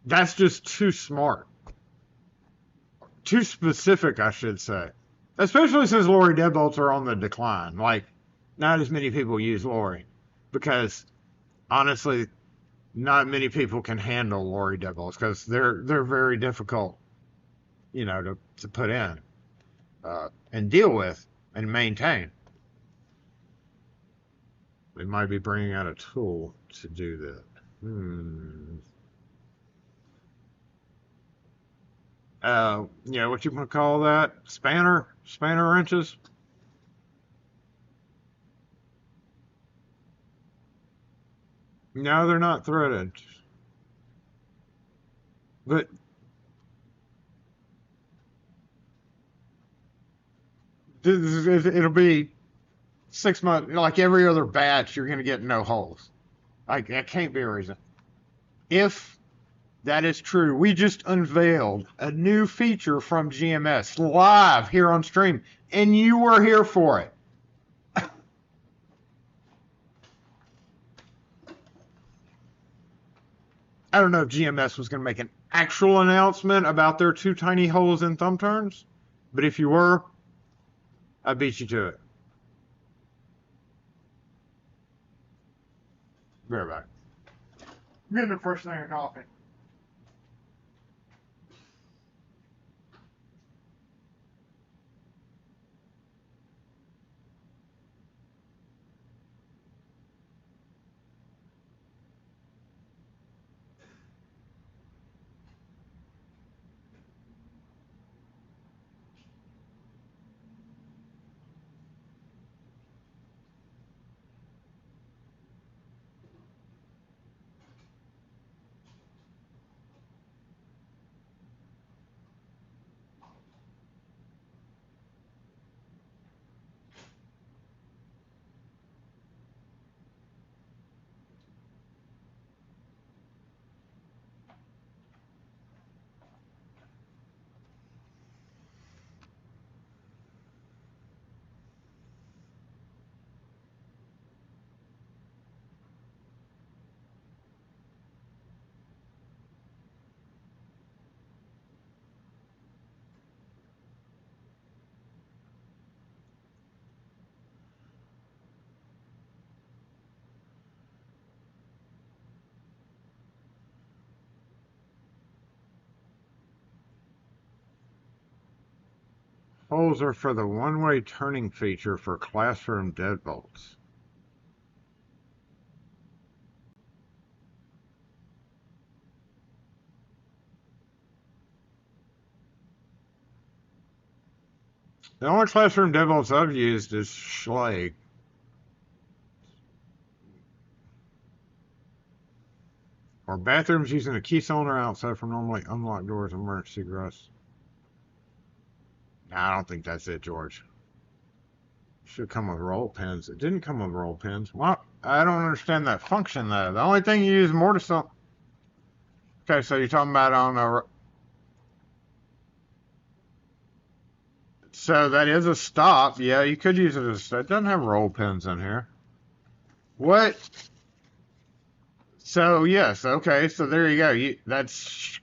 That's just too smart. Too specific, I should say. Especially since Lorry deadbolts are on the decline. Like, not as many people use Lorry. Because, honestly, not many people can handle Lorry deadbolts because they're very difficult, to put in and deal with and maintain. We might be bringing out a tool to do that. What you want to call that? Spanner wrenches? No, they're not threaded. But it'll be 6 months, like every other batch, you're going to get no holes. Like, that can't be a reason. If that is true, we just unveiled a new feature from GMS live here on stream, and you were here for it. I don't know if GMS was going to make an actual announcement about their two tiny holes in thumb turns, but if you were, I beat you to it. Be right back. I'm getting the first thing of coffee. Holes are for the one-way turning feature for classroom deadbolts. The only classroom deadbolts I've used is Schlage. Or bathrooms using a key cylinder outside for normally unlocked doors and emergency egress. Nah, I don't think that's it, George. Should come with roll pins. It didn't come with roll pins. Well, I don't understand that function though. The only thing you use mortise on. Okay, so you're talking about on a. So that is a stop. Yeah, you could use it as a stop. It doesn't have roll pins in here. What? So yes, okay. So there you go. That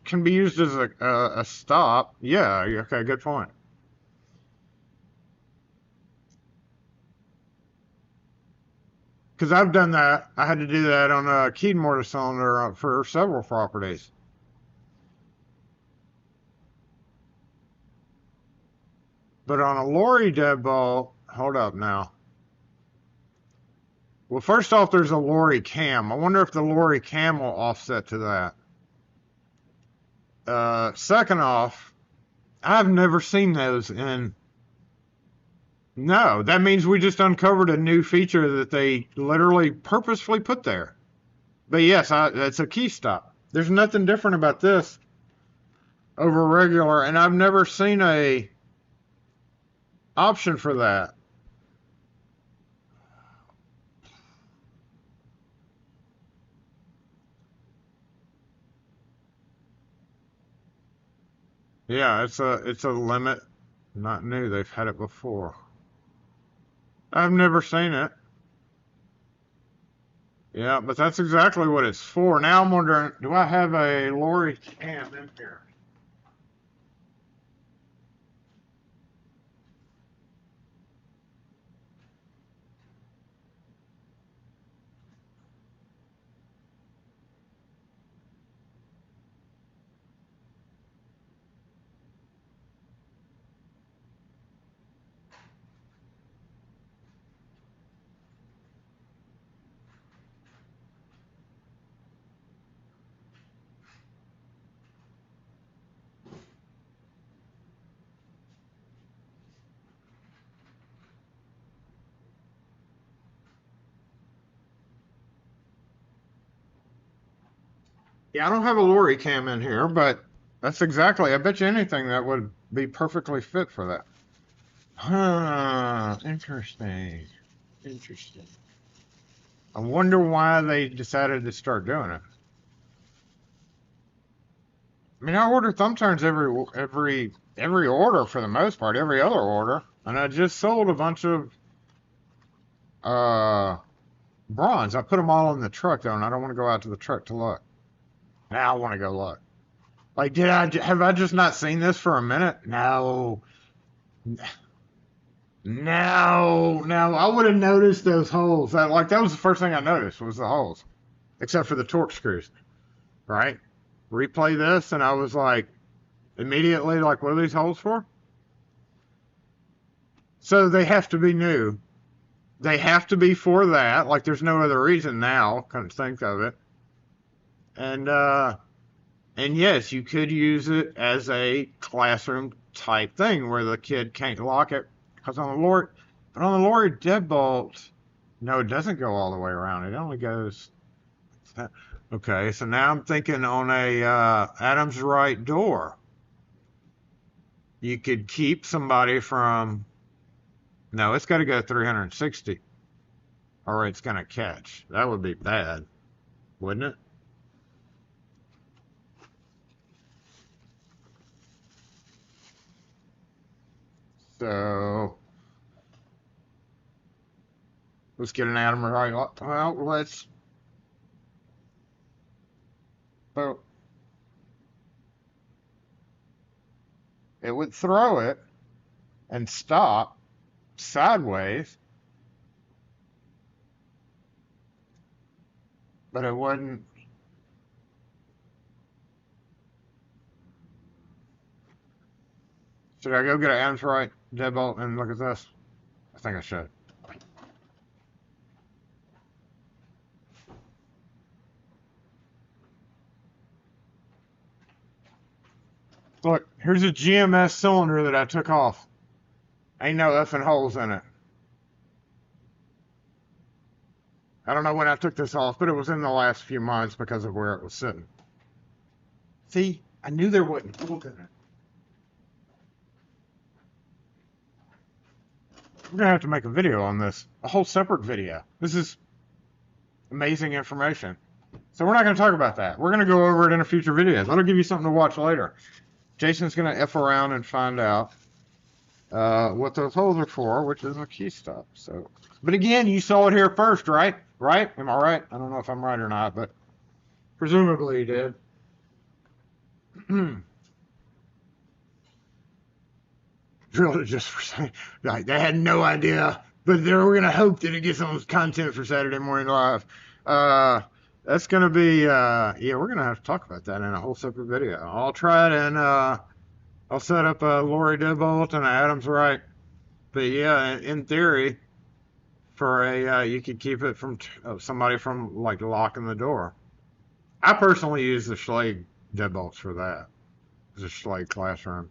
can be used as a stop. Yeah. Okay. Good point. Because I've done that. I had to do that on a keyed mortise cylinder for several properties. But on a lorry deadbolt, hold up now. Well, first off, there's a lorry cam. I wonder if the lorry cam will offset to that. Second off, I've never seen those in. No, that means we just uncovered a new feature that they literally purposefully put there. But yes, that's a key stop. There's nothing different about this over regular, and I've never seen a option for that. Yeah, it's a limit. Not new. They've had it before. I've never seen it. Yeah, but that's exactly what it's for. Now I'm wondering, do I have a lorry cam in here? Yeah, I don't have a lorry cam in here, but that's exactly, I bet you anything that would be perfectly fit for that. Huh, interesting. Interesting. I wonder why they decided to start doing it. I mean, I order thumb turns every order for the most part, every other order, and I just sold a bunch of uh bronze. I put them all in the truck though, and I don't want to go out to the truck to look. Now I want to go look. Like, have I just not seen this for a minute? No, no. I would have noticed those holes. That was the first thing I noticed was the holes, except for the torque screws. Right? Replay this, and I was like, immediately like, what are these holes for? So they have to be new. They have to be for that. Like, there's no other reason now. Couldn't think of it. And yes, you could use it as a classroom type thing where the kid can't lock it because on the lorry deadbolt, no, it doesn't go all the way around. It only goes. Okay, so now I'm thinking on a Adam's right door, you could keep somebody from. No, it's got to go 360, or it's gonna catch. That would be bad, wouldn't it? So let's get an Adam right. Well, let's. So it would throw it and stop sideways, but it wouldn't. Should I go get an Adam's right deadbolt and look at this? I think I should. Look, here's a GMS cylinder that I took off. Ain't no effing holes in it. I don't know when I took this off, but it was in the last few months because of where it was sitting. See, I knew there wasn't holes in it. We're going to have to make a video on this, a whole separate video. This is amazing information. So we're not going to talk about that. We're going to go over it in a future video. That'll give you something to watch later. Jason's going to F around and find out what those holes are for, which is a key stop. So, but again, you saw it here first, right? Right? Am I right? I don't know if I'm right or not, but presumably you did. Drilled it just for saying, like, they had no idea, but they were gonna hope that it gets some content for Saturday Morning Live. That's gonna be yeah, we're gonna have to talk about that in a whole separate video. I'll try it and I'll set up a Lori deadbolt and Adam's right, but yeah, in theory, for a you could keep it from somebody from like locking the door. I personally use the Schlage deadbolts for that. It's a Schlage classroom.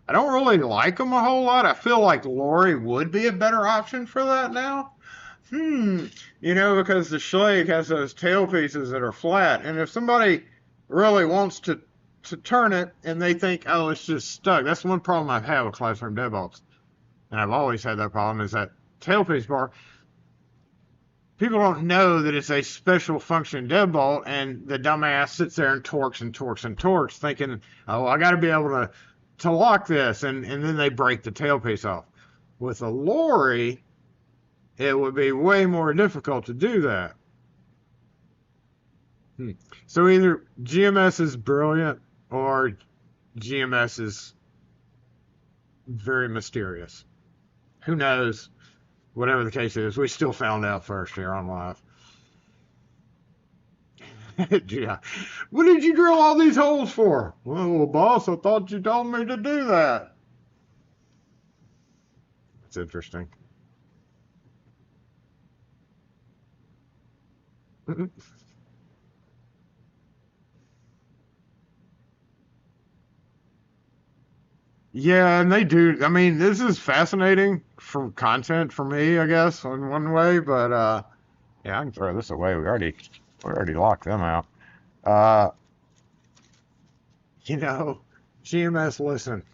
I don't really like them a whole lot. I feel like Lori would be a better option for that now. You know, because the Schlage has those tail pieces that are flat, and if somebody really wants to turn it and they think, oh, it's just stuck. That's one problem I've had with classroom deadbolts, and I've always had that problem, is that tailpiece bar. People don't know that it's a special function deadbolt, and the dumbass sits there and torques and torques and torques, thinking, oh, I got to be able to lock this, and then they break the tailpiece off. With a Lori, it would be way more difficult to do that. So either GMS is brilliant or GMS is very mysterious. Who knows? Whatever the case is, we still found out first here on live. Yeah. What did you drill all these holes for? Well, boss, I thought you told me to do that. That's interesting. Yeah, and they do. I mean, this is fascinating for content for me, I guess, in one way. But yeah, I can throw this away. We already locked them out. You know, GMS, listen.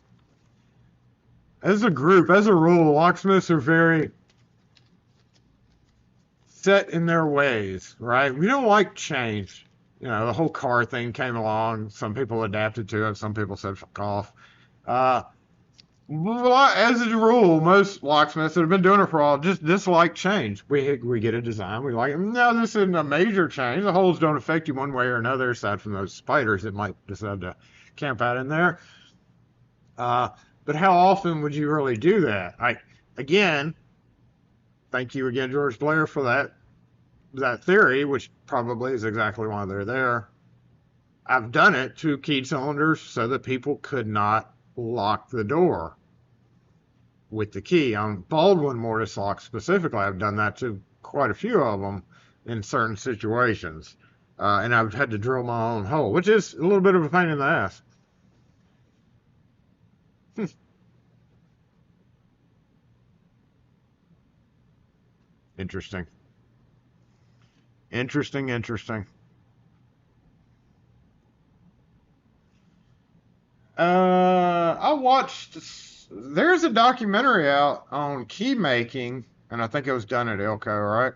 As a group, as a rule, locksmiths are very set in their ways, right? We don't like change. You know, the whole car thing came along. Some people adapted to it. Some people said, fuck off. As a rule, most locksmiths that have been doing it for a while just dislike change. We get a design, we like it. No, this isn't a major change. The holes don't affect you one way or another, aside from those spiders that might decide to camp out in there. But how often would you really do that? Again, thank you again, George Blair, for that theory, which probably is exactly why they're there. I've done it to keyed cylinders so that people could not lock the door with the key. On Baldwin mortise locks specifically, I've done that to quite a few of them in certain situations. And I've had to drill my own hole, which is a little bit of a pain in the ass. Interesting. Interesting. I watched, there's a documentary out on key making, and I think it was done at Ilco, right?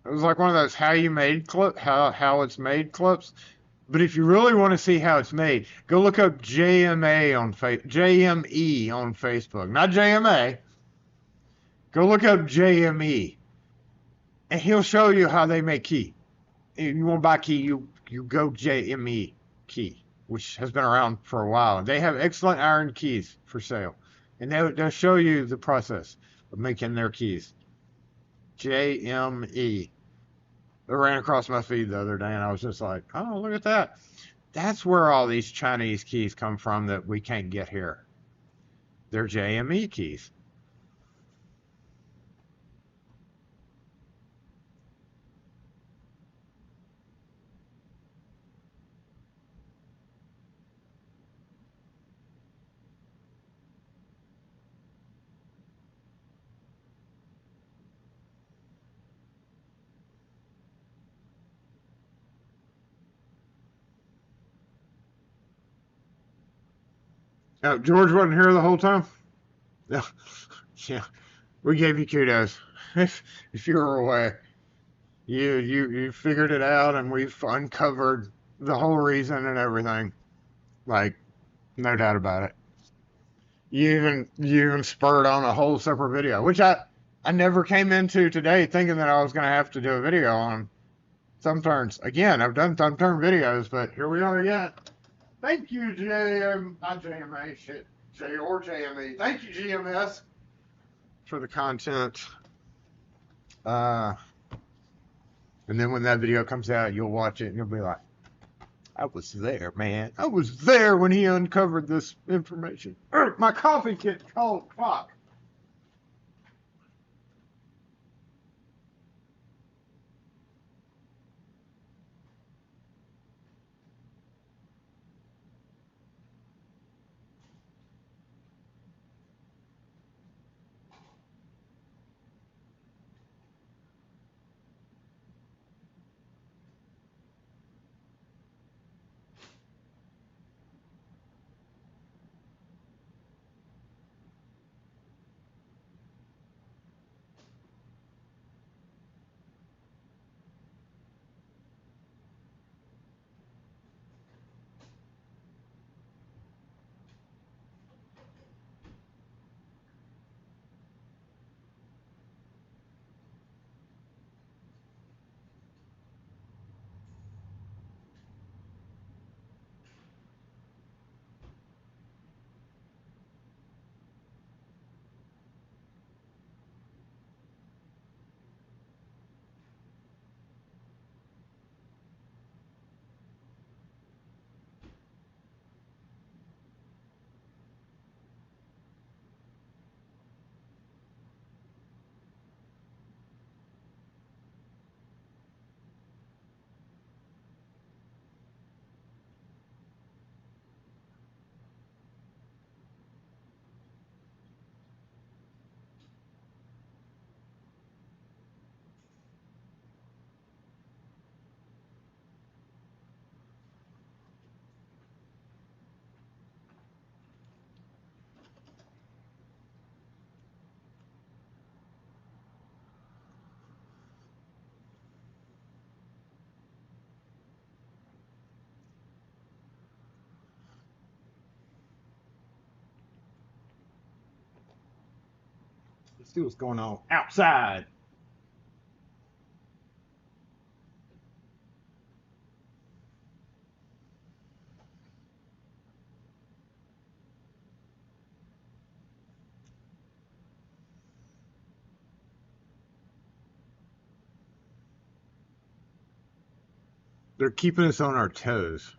It was like one of those how it's made clips. But if you really want to see how it's made, go look up JME on Facebook. Not JMA. Go look up JME. And he'll show you how they make key. If you want to buy key, you go JME key, which has been around for a while. And they have excellent iron keys for sale. And they'll show you the process of making their keys. JME. It ran across my feed the other day, and I was just like, oh, look at that. That's where all these Chinese keys come from that we can't get here. They're JME keys. Oh, George wasn't here the whole time? No. Yeah. We gave you kudos. If you were away. You figured it out, and we've uncovered the whole reason and everything. Like, no doubt about it. You even spurred on a whole separate video, which I never came into today thinking that I was gonna have to do a video on thumb turns. Again, I've done thumb turn videos, but here we are again. Thank you, not JMA, shit, J or JME. Thank you, GMS, for the content. And then when that video comes out, you'll watch it and you'll be like, I was there, man. I was there when he uncovered this information. My coffee getting cold. Fuck. Let's see what's going on outside. They're keeping us on our toes.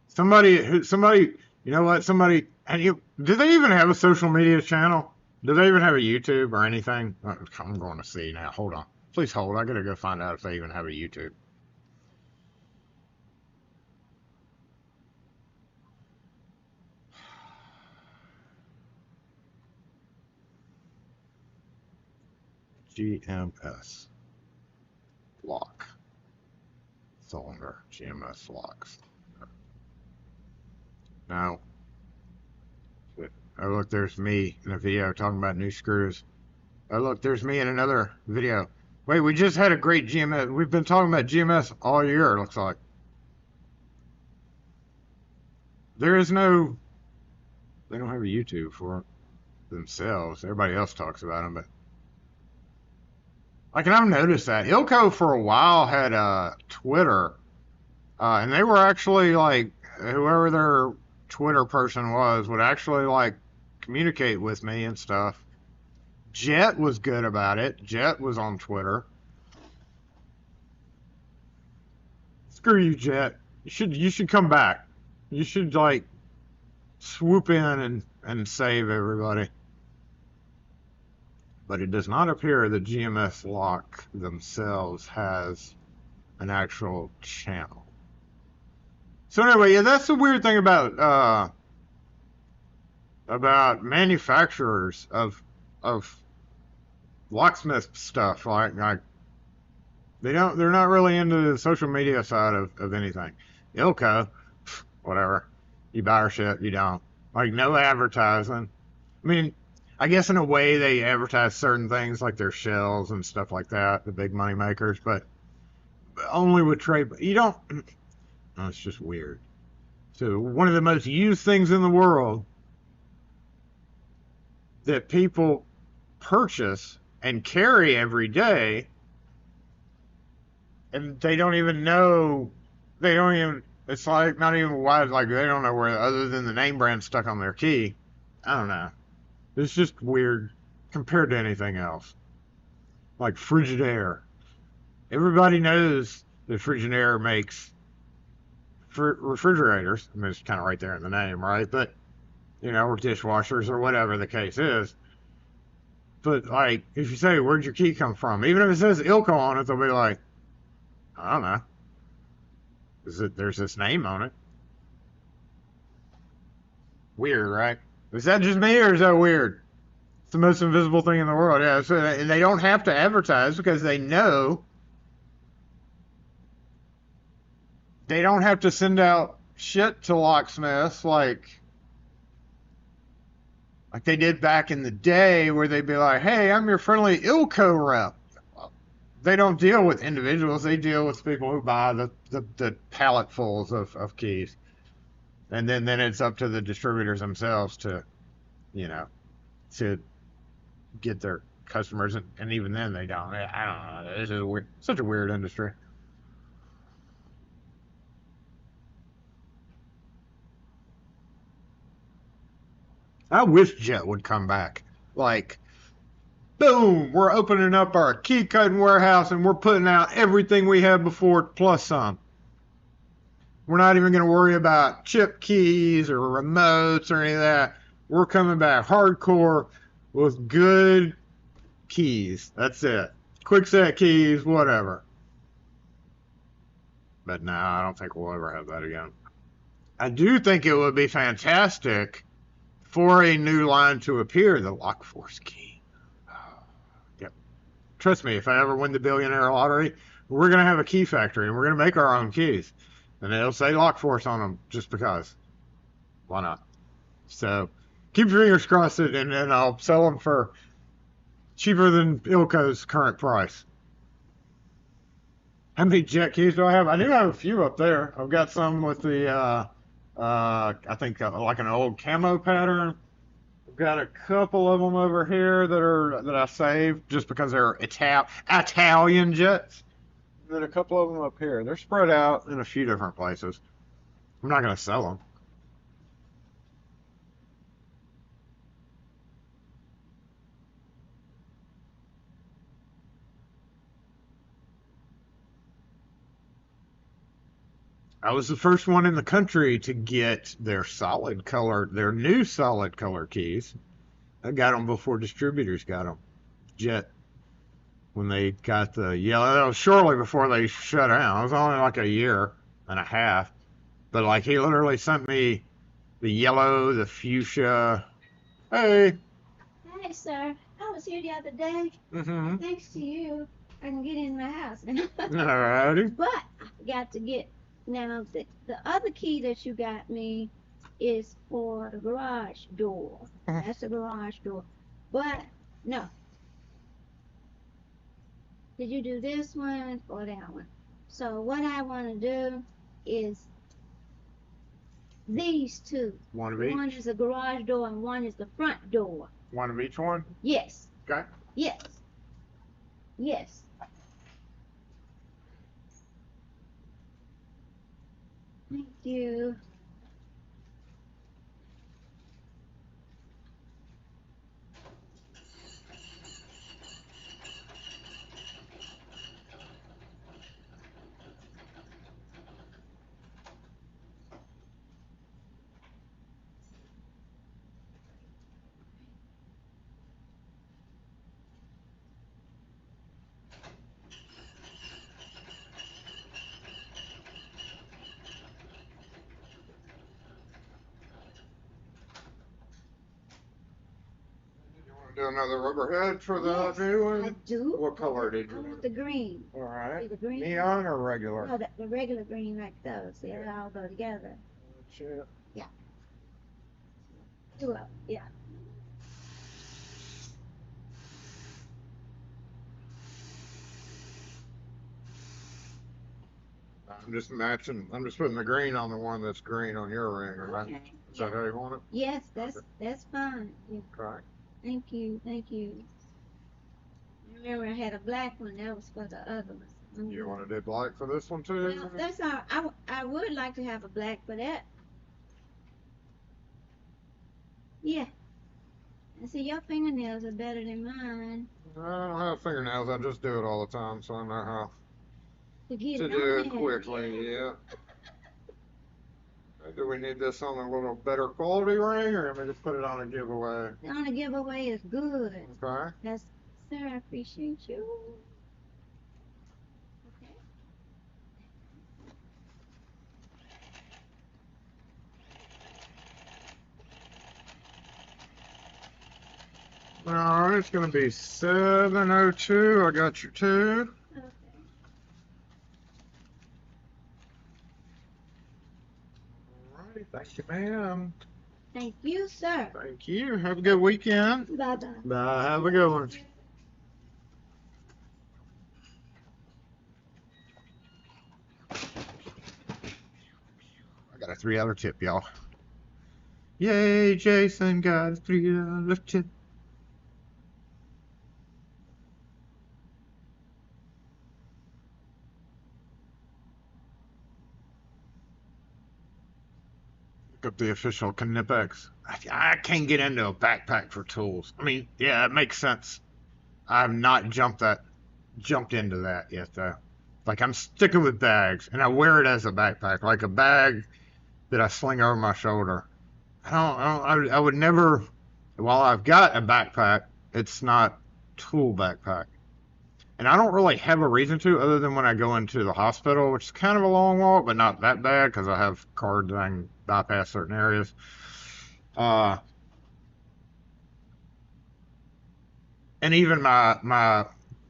Somebody, you know what? Do they even have a social media channel? Do they even have a YouTube or anything? I'm going to see now. Hold on. Please hold. I gotta go find out if they even have a YouTube. GMS lock cylinder. GMS locks. Now, oh look, there's me in a video talking about new screws. Oh look, there's me in another video. Wait, we just had a great GMS. We've been talking about GMS all year, it looks like. There is no, they don't have a YouTube for themselves. Everybody else talks about them, but like, and I've noticed that Ilko for a while had Twitter, and they were actually like, whoever their Twitter person was would actually like communicate with me and stuff. Jet was good about it. Jet was on Twitter. Screw you, Jet. You should come back. You should like swoop in and save everybody. But it does not appear that GMS Lock themselves has an actual channel. So anyway, yeah, that's the weird thing about manufacturers of locksmith stuff. Like they're not really into the social media side of anything. Ilko, whatever. You buy our shit, you don't. Like no advertising. I mean, I guess in a way they advertise certain things like their shells and stuff like that, the big money makers, but only with trade. You don't. No, it's just weird. So one of the most used things in the world that people purchase and carry every day, and they don't even know. They don't even. It's like not even why. Like they don't know where, other than the name brand stuck on their key. I don't know. It's just weird compared to anything else. Like Frigidaire. Everybody knows that Frigidaire makes refrigerators. I mean, it's kind of right there in the name, right? But, you know, or dishwashers or whatever the case is. But, like, if you say, where'd your key come from? Even if it says Ilko on it, they'll be like, I don't know. There's this name on it. Weird, right? Is that just me or is that weird? It's the most invisible thing in the world. Yeah, so, and they don't have to advertise because they know they don't have to send out shit to locksmiths like they did back in the day where they'd be like, hey, I'm your friendly Ilko rep. They don't deal with individuals. They deal with people who buy the palletfuls of keys. And then it's up to the distributors themselves to, you know, to get their customers. And even then they don't. I don't know. This is such a weird industry. I wish Jet would come back. Like, boom, we're opening up our key cutting warehouse and we're putting out everything we had before plus some. We're not even going to worry about chip keys or remotes or any of that. We're coming back hardcore with good keys. That's it. Quick set keys, whatever. But no, I don't think we'll ever have that again. I do think it would be fantastic for a new line to appear, the LockForce key. Yep. Trust me, if I ever win the billionaire lottery, we're going to have a key factory and we're going to make our own keys. And it'll say LockForce on them just because. Why not? So keep your fingers crossed and I'll sell them for cheaper than Ilko's current price. How many Jet keys do I have? I do have a few up there. I've got some with the I think like an old camo pattern. I've got a couple of them over here that I saved just because they're Italian Jets. And then a couple of them up here. They're spread out in a few different places. I'm not going to sell them. I was the first one in the country to get their new solid color keys. I got them before distributors got them. Jet, when they got the yellow, that was shortly before they shut down. It was only like a year and a half. But like he literally sent me the yellow, the fuchsia. Hey. Hey, sir. I was here the other day. Mm-hmm. Thanks to you, I can get in my house now. Alrighty. But I forgot to get. Now, the other key that you got me is for the garage door. That's the garage door. But, no. Did you do this one or that one? So, what I want to do is these two. One of each? One is the garage door and one is the front door. One of each one? Yes. Okay. Yes. Yes. Thank you. Do another rubber head for the Yes, new one? I do. What color did I you want want? the green. All right. The green. Neon or regular? No, the regular green like those. They all go together. Shit. Yeah. Two up. Yeah. I'm just matching. I'm just putting the green on the one that's green on your ring, right? Okay. Is that how you want it? Yes, that's fine. Yeah. Okay. Thank you. Thank you. Remember, I had a black one. That was for the other one. You want to do black for this one too? Well, that's all. I would like to have a black for that. Yeah. I see your fingernails are better than mine. I don't have fingernails. I just do it all the time, so I know how To get to it do on it there. quickly. Yeah. Do we need this on a little better quality ring, or am I just put it on a giveaway? On a giveaway is good. Okay. That's, sir, I appreciate you. Okay. All right, it's gonna be 702. I got your 2. Okay. All right, thank you, ma'am. Thank you, sir. Thank you. Have a good weekend. Bye-bye. Bye. Have a good one. I got a $3 tip, y'all. Yay, Jason got a $3 tip. Look up the official Knipex. I can't get into a backpack for tools. I mean, yeah, it makes sense. I have not jumped into that yet, though. Like, I'm sticking with bags, and I wear it as a backpack, like a bag that I sling over my shoulder. I would never, while I've got a backpack, it's not tool backpack. And I don't really have a reason to, other than when I go into the hospital, which is kind of a long walk, but not that bad, because I have cards that I can bypass certain areas. And even my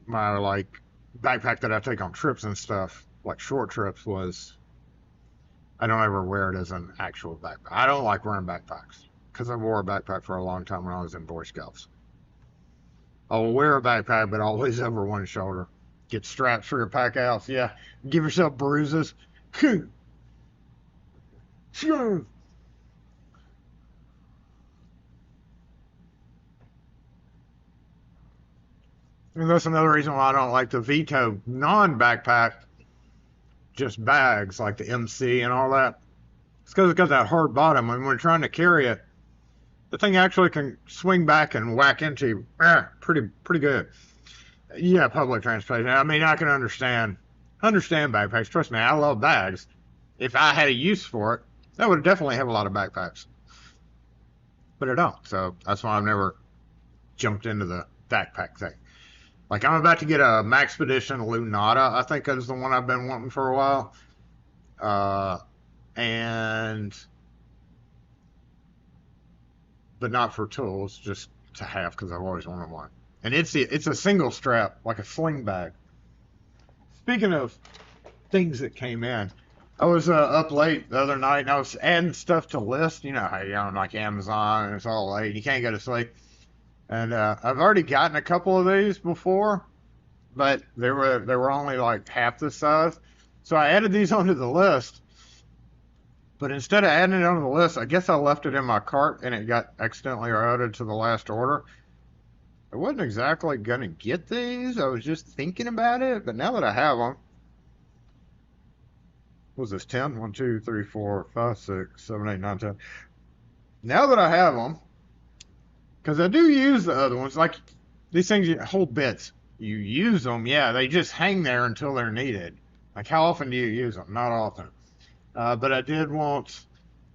like backpack that I take on trips and stuff, like short trips, I don't ever wear it as an actual backpack. I don't like wearing backpacks because I wore a backpack for a long time when I was in Boy Scouts. I'll wear a backpack, but always over one shoulder. Get straps for your pack outs. Yeah, give yourself bruises. Sure. And that's another reason why I don't like to veto non-backpack, just bags like the MC and all that. It's because it's got that hard bottom, and when we're trying to carry it, the thing actually can swing back and whack into you. Pretty good. Yeah, public transportation. I mean, I can understand backpacks. Trust me, I love bags. If I had a use for it, I would definitely have a lot of backpacks. But I don't, so that's why I've never jumped into the backpack thing. Like, I'm about to get a Maxpedition Lunata, I think is the one I've been wanting for a while. But not for tools, just to have, because I've always wanted one. And it's a single strap, like a sling bag. Speaking of things that came in, I was up late the other night, and I was adding stuff to lists. You know how you're on like Amazon, and it's all late, you can't go to sleep. And I've already gotten a couple of these before, but they were only like half the size. So I added these onto the list. But instead of adding it onto the list, I guess I left it in my cart and it got accidentally routed to the last order. I wasn't exactly going to get these. I was just thinking about it. But now that I have them, what was this, 10? 1, 2, 3, 4, 5, 6, 7, 8, 9, 10. Now that I have them, because I do use the other ones, like these things, hold bits. You use them, yeah, they just hang there until they're needed. Like, how often do you use them? Not often. But I did want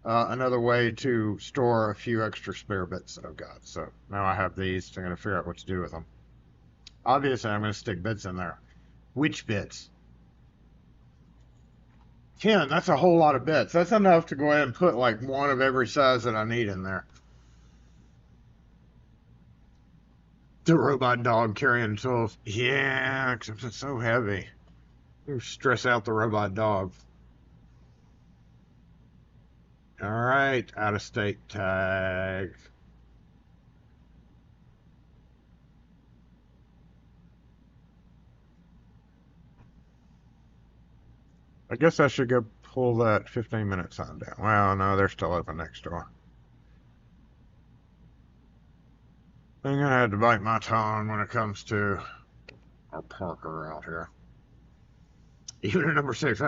another way to store a few extra spare bits that I've got. So now I have these, so I'm going to figure out what to do with them. Obviously, I'm going to stick bits in there. Which bits? 10, that's a whole lot of bits. That's enough to go ahead and put like one of every size that I need in there. The robot dog carrying tools. Yeah, except it's so heavy. You stress out the robot dog. Alright, out of state tag. I guess I should go pull that 15-minute sign down. Well, no, they're still open next door. I'm gonna have to bite my tongue when it comes to our Parker out here. Even a number 6.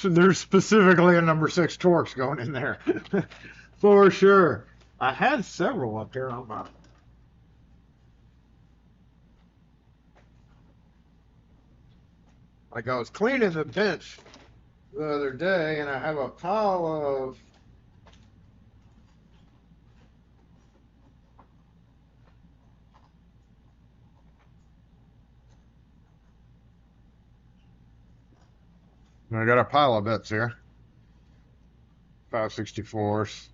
There's specifically a number 6 Torx going in there. For sure. I had several up here on my... Like I was cleaning the bench the other day, and I have a pile of... I got a pile of bits here. 564s.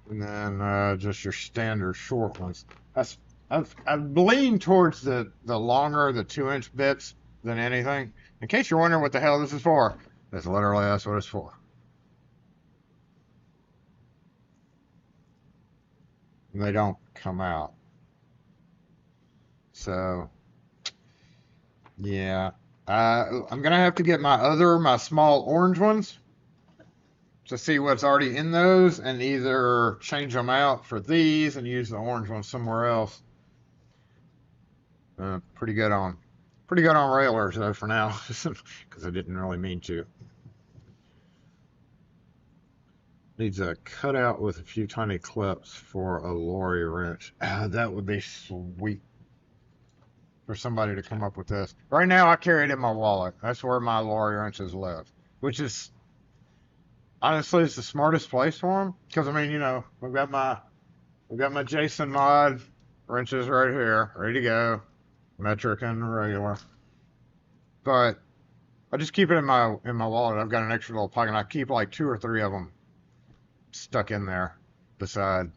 And then just your standard short ones. I've leaned towards the longer, the 2-inch bits than anything. In case you're wondering what the hell this is for, that's what it's for. And they don't come out. So, yeah. I'm gonna have to get my small orange ones to see what's already in those, and either change them out for these and use the orange ones somewhere else. Pretty good on railers though for now, because I didn't really mean to. Needs a cutout with a few tiny clips for a lorry wrench. That would be sweet for somebody to come up with this. Right now, I carry it in my wallet. That's where my lorry wrenches live, which is honestly it's the smartest place for them. Because I mean, you know, we've got my Jason mod wrenches right here, ready to go, metric and regular. But I just keep it in my wallet. I've got an extra little pocket. And I keep like 2 or 3 of them stuck in there beside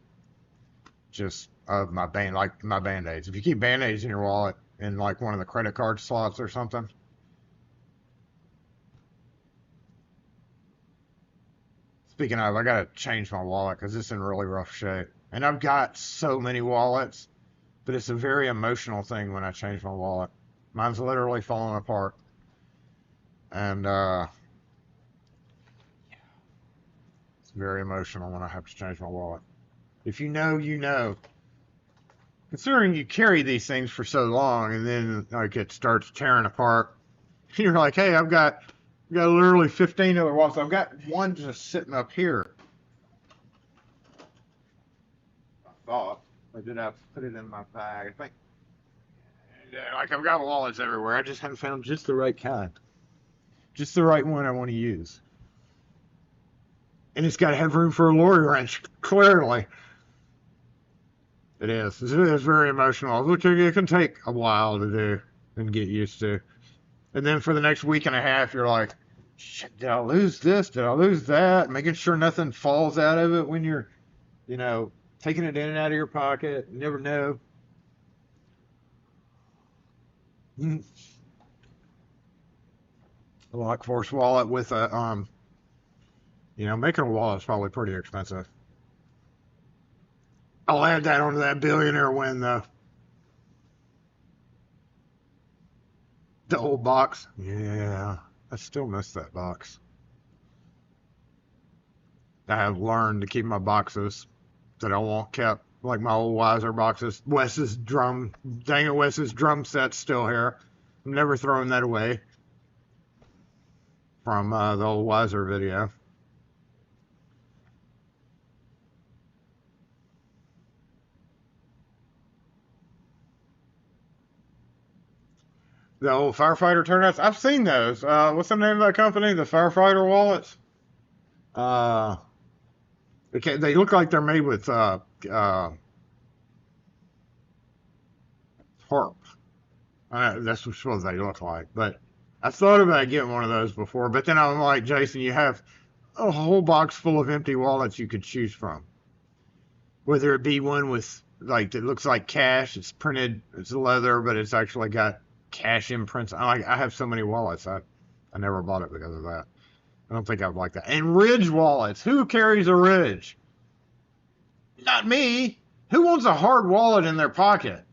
just my band-aids. If you keep band-aids in your wallet in like one of the credit card slots or something. Speaking of, I gotta change my wallet because it's in really rough shape. And I've got so many wallets, but it's a very emotional thing when I change my wallet. Mine's literally falling apart. And it's very emotional when I have to change my wallet. If you know, you know. Considering you carry these things for so long, and then like it starts tearing apart, you're like, hey, I've got literally 15 other wallets. I've got one just sitting up here. I thought, or did I put it in my bag? I think, like I've got wallets everywhere. I just haven't found just the right kind, just the right one I want to use. And it's got to have room for a lorry wrench, clearly. It is. It is very emotional, which it can take a while to do and get used to. And then for the next week and a half, you're like, shit, did I lose this? Did I lose that? Making sure nothing falls out of it when you're, you know, taking it in and out of your pocket. You never know. A Lockforce wallet with a, you know, making a wallet is probably pretty expensive. I'll add that onto that billionaire win, though. The old box. Yeah, I still miss that box. I have learned to keep my boxes that I want kept, like my old Wiser boxes. Wes's drum set's still here. I'm never throwing that away from the old Wiser video. The old firefighter turnouts. I've seen those. What's the name of that company? The firefighter wallets. Okay, they look like they're made with tarp. That's what they look like. But I thought about getting one of those before. But then I'm like, Jason, you have a whole box full of empty wallets you could choose from. Whether it be one with like it looks like cash. It's printed, it's leather, but it's actually got cash imprints. I have so many wallets. I never bought it because of that. I don't think I would like that. And Ridge wallets. Who carries a Ridge? Not me. Who wants a hard wallet in their pocket?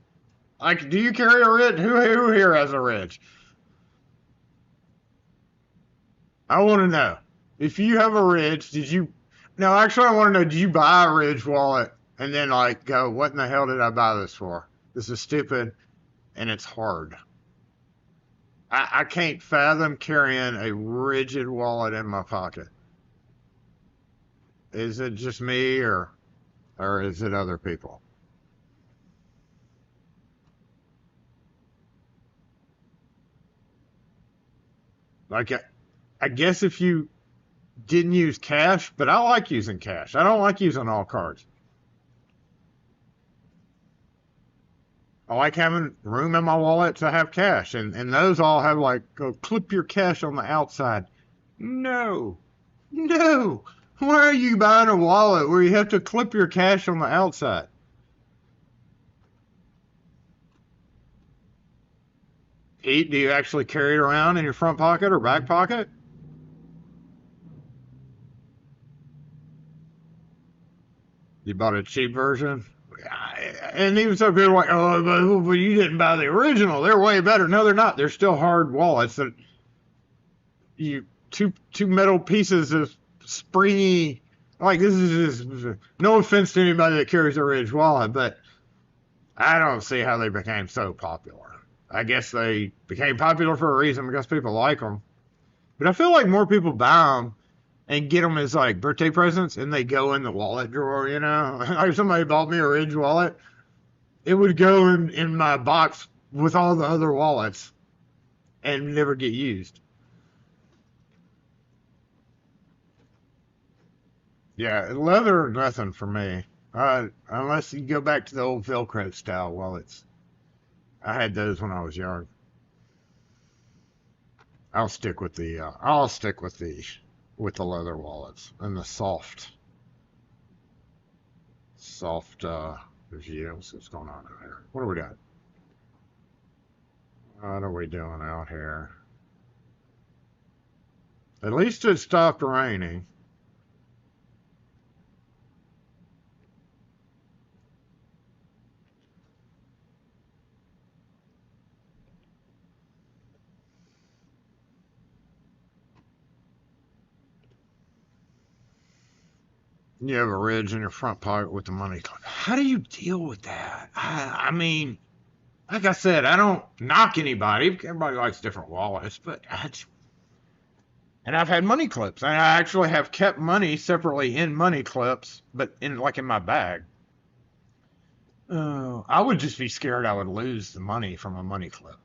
Like, do you carry a Ridge? Who here has a Ridge? I want to know. If you have a Ridge, did you... No, actually, I want to know, did you buy a Ridge wallet and then, like, go, what in the hell did I buy this for? This is stupid, and it's hard. I can't fathom carrying a rigid wallet in my pocket. Is it just me, or is it other people? Like, I guess if you didn't use cash, but I like using cash. I don't like using all cards. I like having room in my wallet to have cash, and those all have like, go clip your cash on the outside. No, no. Why are you buying a wallet where you have to clip your cash on the outside? Pete, do you actually carry it around in your front pocket or back pocket? You bought a cheap version? And even some people are like, oh, but you didn't buy the original. They're way better. No, they're not. They're still hard wallets that two metal pieces of springy. Like, this is just, no offense to anybody that carries a Ridge wallet, but I don't see how they became so popular. I guess they became popular for a reason, because people like them. But I feel like more people buy them and get them as like birthday presents, and they go in the wallet drawer, you know? Like, if somebody bought me a Ridge wallet, it would go in my box with all the other wallets and never get used. Yeah, leather, nothing for me. Unless you go back to the old Velcro style wallets. I had those when I was young. I'll stick with the leather wallets and the soft reviews. What's going on out here? What do we got? What are we doing out here? At least it stopped raining. You have a Ridge in your front pocket with the money clip. How do you deal with that? I mean, like I said, I don't knock anybody. Everybody likes different wallets, but and I've had money clips. And I actually have kept money separately in money clips, but in my bag. I would just be scared I would lose the money from a money clip.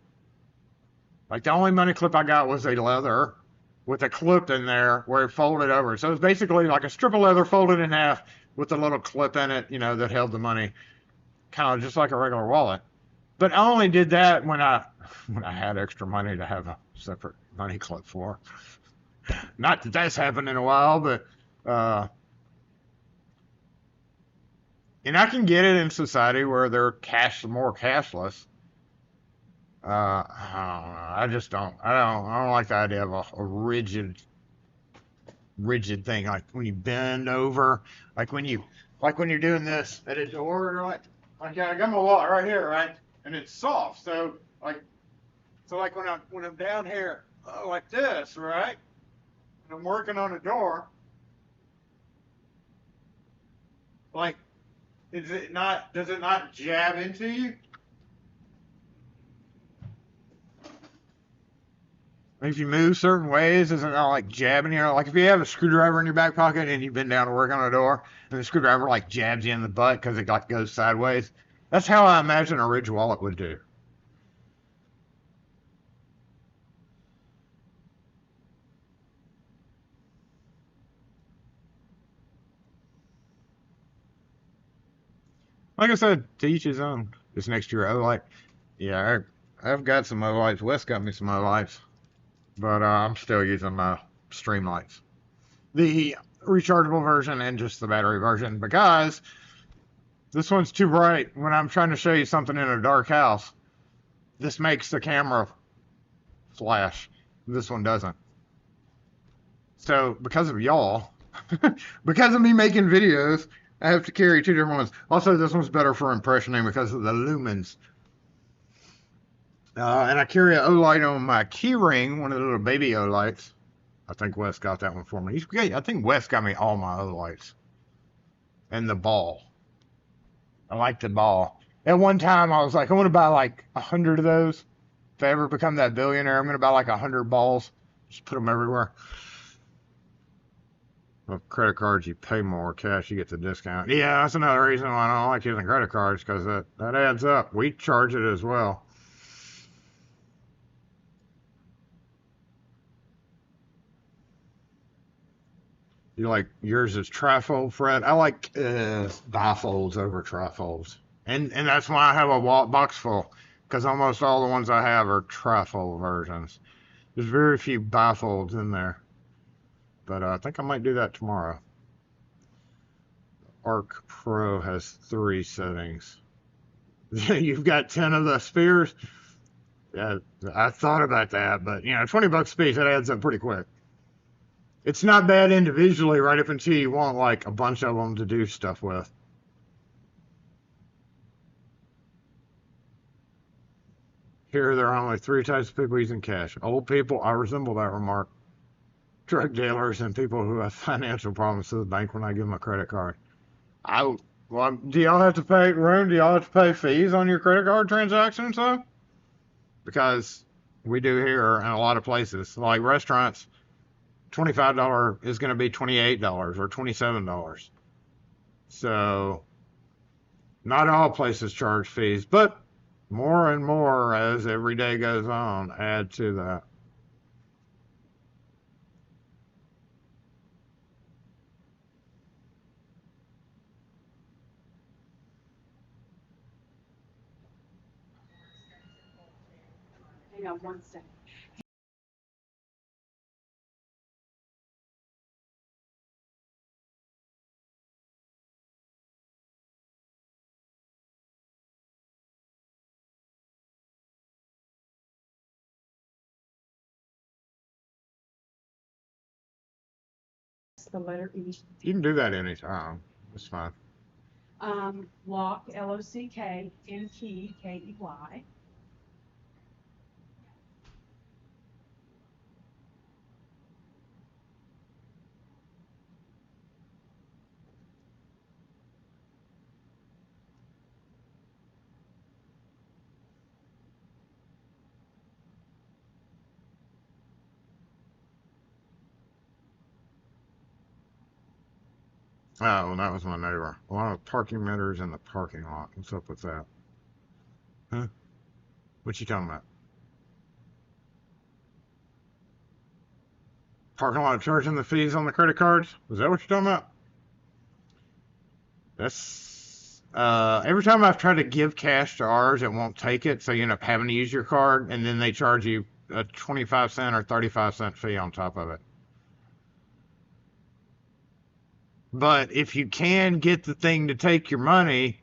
Like, the only money clip I got was a leather with a clip in there where it folded over. So it's basically like a strip of leather folded in half with a little clip in it, that held the money, kind of just like a regular wallet. But I only did that when I had extra money to have a separate money clip for. Not that that's happened in a while, but and I can get it in society where they're more cashless. I just don't. I don't like the idea of a rigid thing. Like when you bend over, like when you're doing this at a door, you're like I got my wallet right here, right, and it's soft. So like when I'm down here like this, right, and I'm working on a door, like does it not jab into you? If you move certain ways, isn't it like jabbing you? Like if you have a screwdriver in your back pocket and you've been down to work on a door, and the screwdriver like jabs you in the butt because it like goes sideways. That's how I imagine a Ridge wallet would do. Like I said, to each his own. This next year, I've got some O-lights. Wes got me some O-lights. But I'm still using my Streamlights, the rechargeable version and just the battery version, because This one's too bright when I'm trying to show you something in a dark house. This makes the camera flash. This one doesn't. So because of y'all, because of me making videos, I have to carry two different ones. Also, this one's better for impressioning because of the lumens. And I carry an O-light on my key ring, one of the little baby O-lights. I think Wes got that one for me. He's great. I think Wes got me all my O-lights. And the ball. I like the ball. At one time, I was like, I want to buy like 100 of those. If I ever become that billionaire, I'm going to buy like 100 balls. Just put them everywhere. Well, credit cards, you pay more. Cash, you get the discount. Yeah, that's another reason why I don't like using credit cards, because that adds up. We charge it as well. You like yours is trifold, Fred? I like bifolds over trifolds. And that's why I have a box full, because almost all the ones I have are trifold versions. There's very few bifolds in there. But I think I might do that tomorrow. Arc Pro has 3 settings. You've got 10 of the spheres? Yeah, I thought about that, but you know, $20 a piece, that adds up pretty quick. It's not bad individually, right up until you want like a bunch of them to do stuff with. Here, there are only 3 types of people using cash. Old people, I resemble that remark. Drug dealers and people who have financial problems to the bank when I give them a credit card. Well, do y'all have to pay, Rune, do y'all have to pay fees on your credit card transactions, though? Because we do here in a lot of places. Like restaurants, $25 is going to be $28 or $27. So, not all places charge fees, but more and more as every day goes on, add to that. Hang on one second. The letter E. You can do that anytime. It's fine. Lock, L-O-C-K, N-Key, K-E-Y. Oh, well, that was my neighbor. A lot of parking meters in the parking lot. What's up with that? Huh? What you talking about? Parking lot charging the fees on the credit cards? Is that what you're talking about? That's every time I've tried to give cash to ours, it won't take it, so you end up having to use your card, and then they charge you a 25-cent or 35-cent fee on top of it. But if you can get the thing to take your money,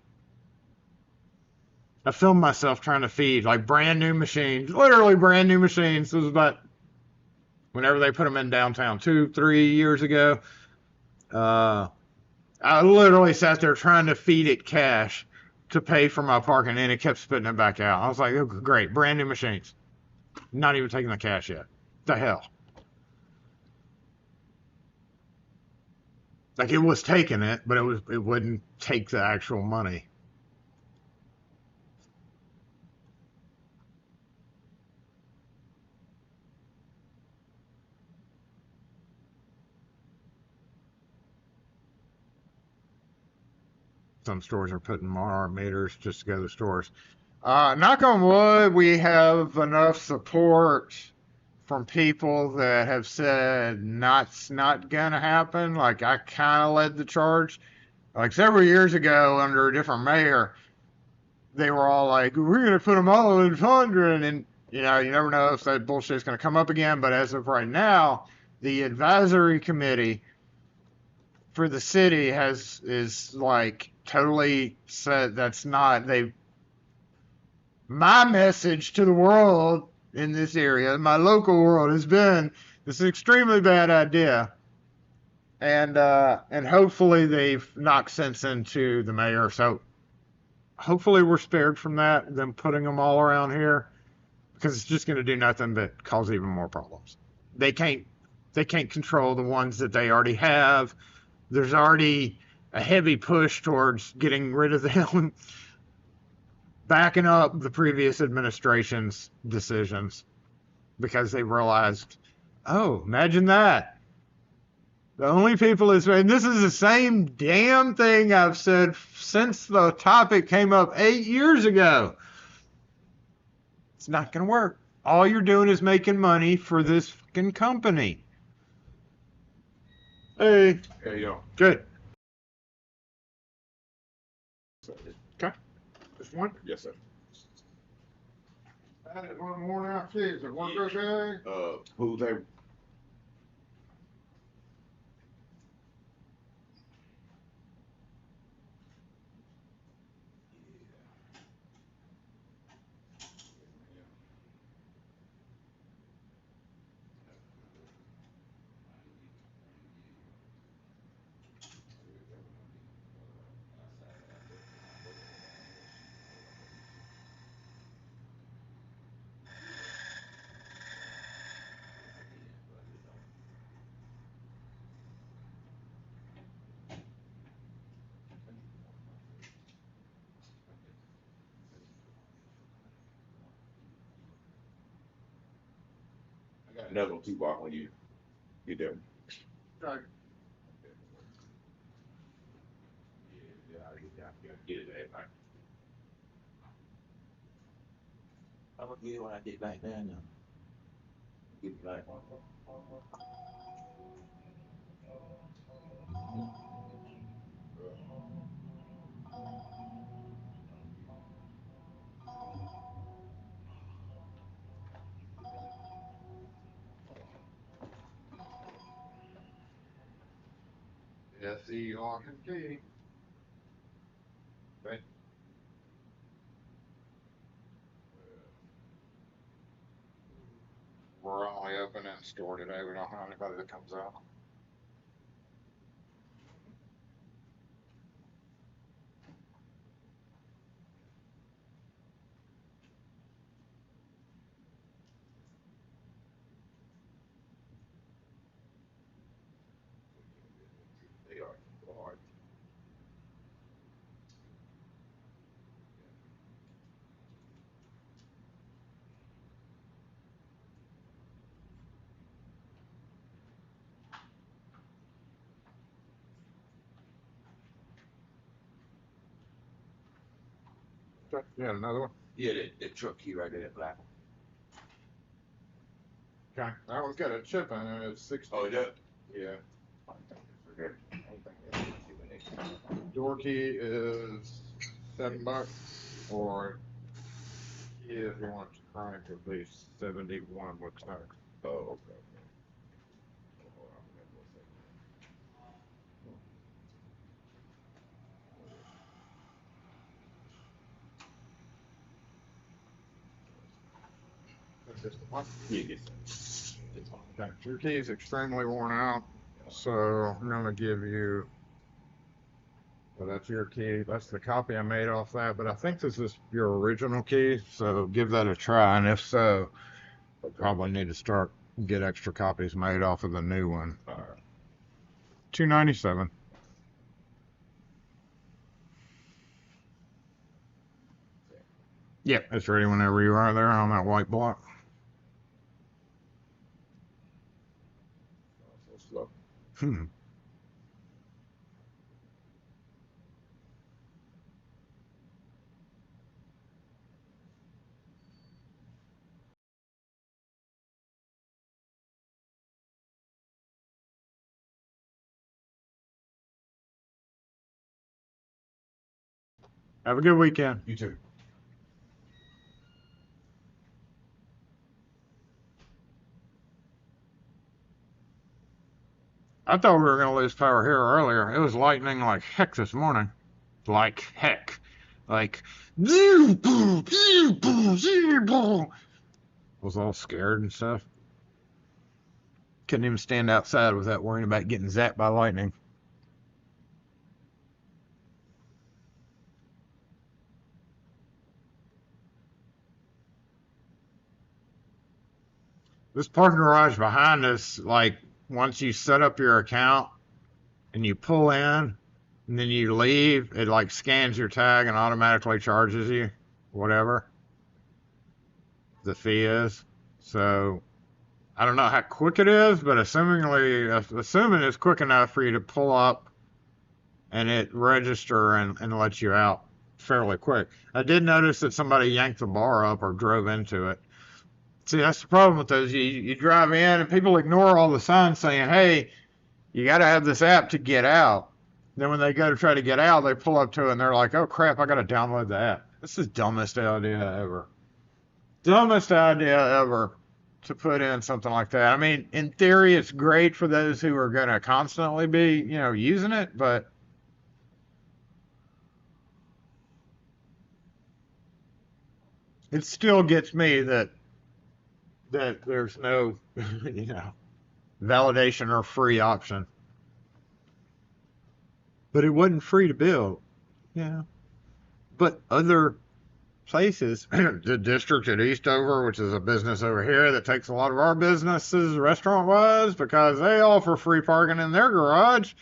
I filmed myself trying to feed like brand new machines, literally brand new machines. This was about whenever they put them in downtown 2-3 years ago. I literally sat there trying to feed it cash to pay for my parking, and it kept spitting it back out. I was like, oh, great, brand new machines. Not even taking the cash yet. The hell? Like it was taking it, but it wouldn't take the actual money. Some stores are putting more meters just to go to the stores. Knock on wood, we have enough support from people that have said it's not gonna happen. Like I kind of led the charge. Like several years ago, under a different mayor, they were all like, "We're gonna put them all in 100," and you know, you never know if that bullshit's gonna come up again. But as of right now, the advisory committee for the city is like totally said that's not, my message to the world in this area, my local world, has been this is an extremely bad idea. And hopefully they've knocked sense into the mayor. So hopefully we're spared from that, them putting them all around here, because it's just going to do nothing but cause even more problems. They can't control the ones that they already have. There's already a heavy push towards getting rid of them, backing up the previous administration's decisions because they realized, oh, imagine that. The only people and this is the same damn thing I've said since the topic came up 8 years ago. It's not going to work. All you're doing is making money for this fucking company. Hey. There you go. Good. Okay. Just one? Yes, sir. That is one worn out key. Is it one okay? Who's that? I got another one too, Bob, when you get there. Okay. Get it there, right? I'm gonna get it when I get back down now. Get it back. S8E lock and key. Okay. We're only open in store today. We don't have anybody that comes out. They are hard. Okay. Yeah, another one. Yeah, that truck key right there, that black one. Okay. That one's got a chip in it. It's 60. Oh, it does? Yeah. Okay. Door key is $7, or key if you want to crank at least 71 looks like. Oh, okay. That's just the one. Yeah, yes, sir. Okay. Your key is extremely worn out, so I'm gonna give you. So that's your key. That's the copy I made off that, but I think this is your original key, so give that a try. And if so, I'll probably need to get extra copies made off of the new one. All right. $297. Yep, it's ready whenever you are there on that white block. So slow. Have a good weekend. You too. I thought we were going to lose power here earlier. It was lightning like heck this morning. like heck. Like, was all scared and stuff. Couldn't even stand outside without worrying about getting zapped by lightning. This parking garage behind us, like, once you set up your account and you pull in and then you leave, it like scans your tag and automatically charges you whatever the fee is. So I don't know how quick it is, but assuming it's quick enough for you to pull up and it register and let you out fairly quick. I did notice that somebody yanked the bar up or drove into it. See, that's the problem with those. You drive in and people ignore all the signs saying, hey, you got to have this app to get out. Then when they go to try to get out, they pull up to it and they're like, oh crap, I got to download the app. This is the dumbest idea ever. Dumbest idea ever to put in something like that. I mean, in theory, it's great for those who are going to constantly be, using it, but it still gets me that there's no, validation or free option. But it wasn't free to build, But other places, the district at Eastover, which is a business over here that takes a lot of our businesses restaurant-wise because they offer free parking in their garage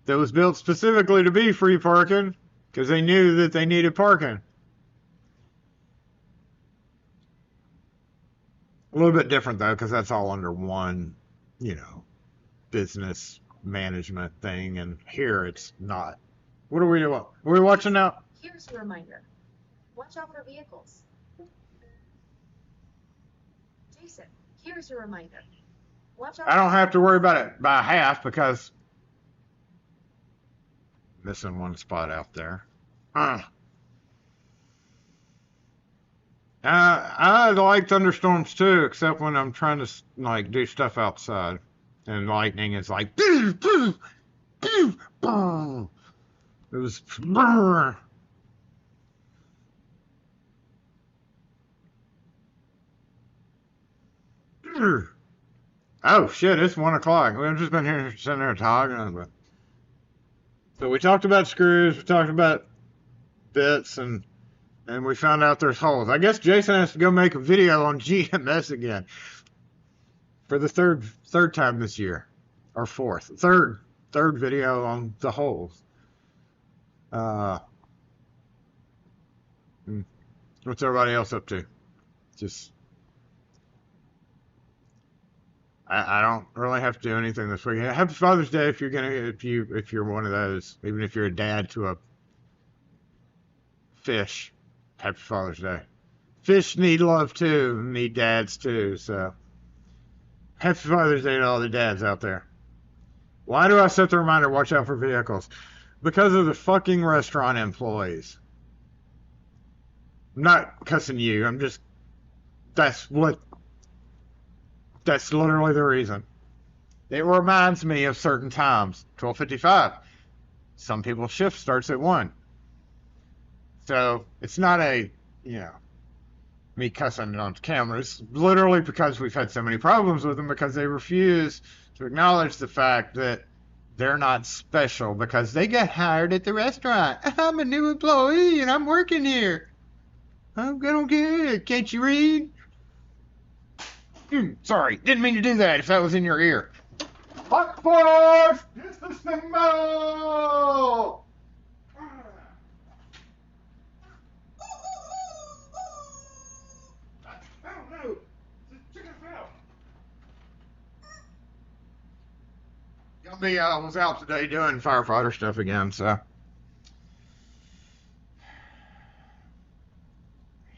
that was built specifically to be free parking because they knew that they needed parking. A little bit different, though, because that's all under one, business management thing, and here it's not. What are we doing? Are we watching now? Here's a reminder. Watch out for vehicles. Jason, here's a reminder. Watch out. I don't have to worry about it by half because missing one spot out there. I like thunderstorms too, except when I'm trying to do stuff outside, and lightning is like, pew, pew, pew, boom. It was. Brr. Oh shit! It's 1 o'clock. We've just been here sitting there talking. So we talked about screws. We talked about bits and we found out there's holes. I guess Jason has to go make a video on GMS again for the third time this year, or third video on the holes. What's everybody else up to? Just I don't really have to do anything this weekend. Happy Father's Day if you're one of those, even if you're a dad to a fish. Happy Father's Day. Fish need love too, need dads too, so happy Father's Day to all the dads out there. Why do I set the reminder, watch out for vehicles? Because of the fucking restaurant employees. I'm not cussing you, that's literally the reason. It reminds me of certain times. 12:55. Some people's shift starts at 1. So it's not me cussing on camera. It's literally because we've had so many problems with them because they refuse to acknowledge the fact that they're not special because they got hired at the restaurant. I'm a new employee and I'm working here. I don't care. Can't you read? Sorry, didn't mean to do that if that was in your ear. Hot boys! It's the symbol! I was out today doing firefighter stuff again, so.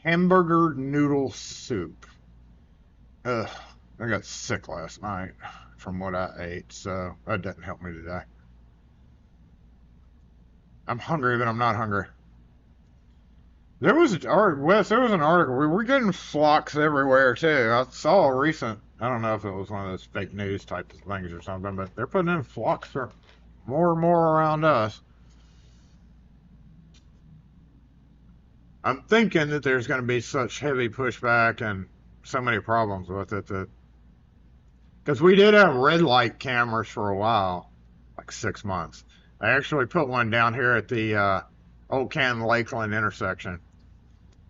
Hamburger noodle soup. Ugh, I got sick last night from what I ate, so that didn't help me today. I'm hungry, but I'm not hungry. Wes, there was an article. We were getting flocks everywhere, too. I saw a recent, I don't know if it was one of those fake news type of things or something, but they're putting in flocks for more and more around us. I'm thinking that there's going to be such heavy pushback and so many problems with it that, because we did have red light cameras for a while, like 6 months. I actually put one down here at the Old Canton Lakeland intersection.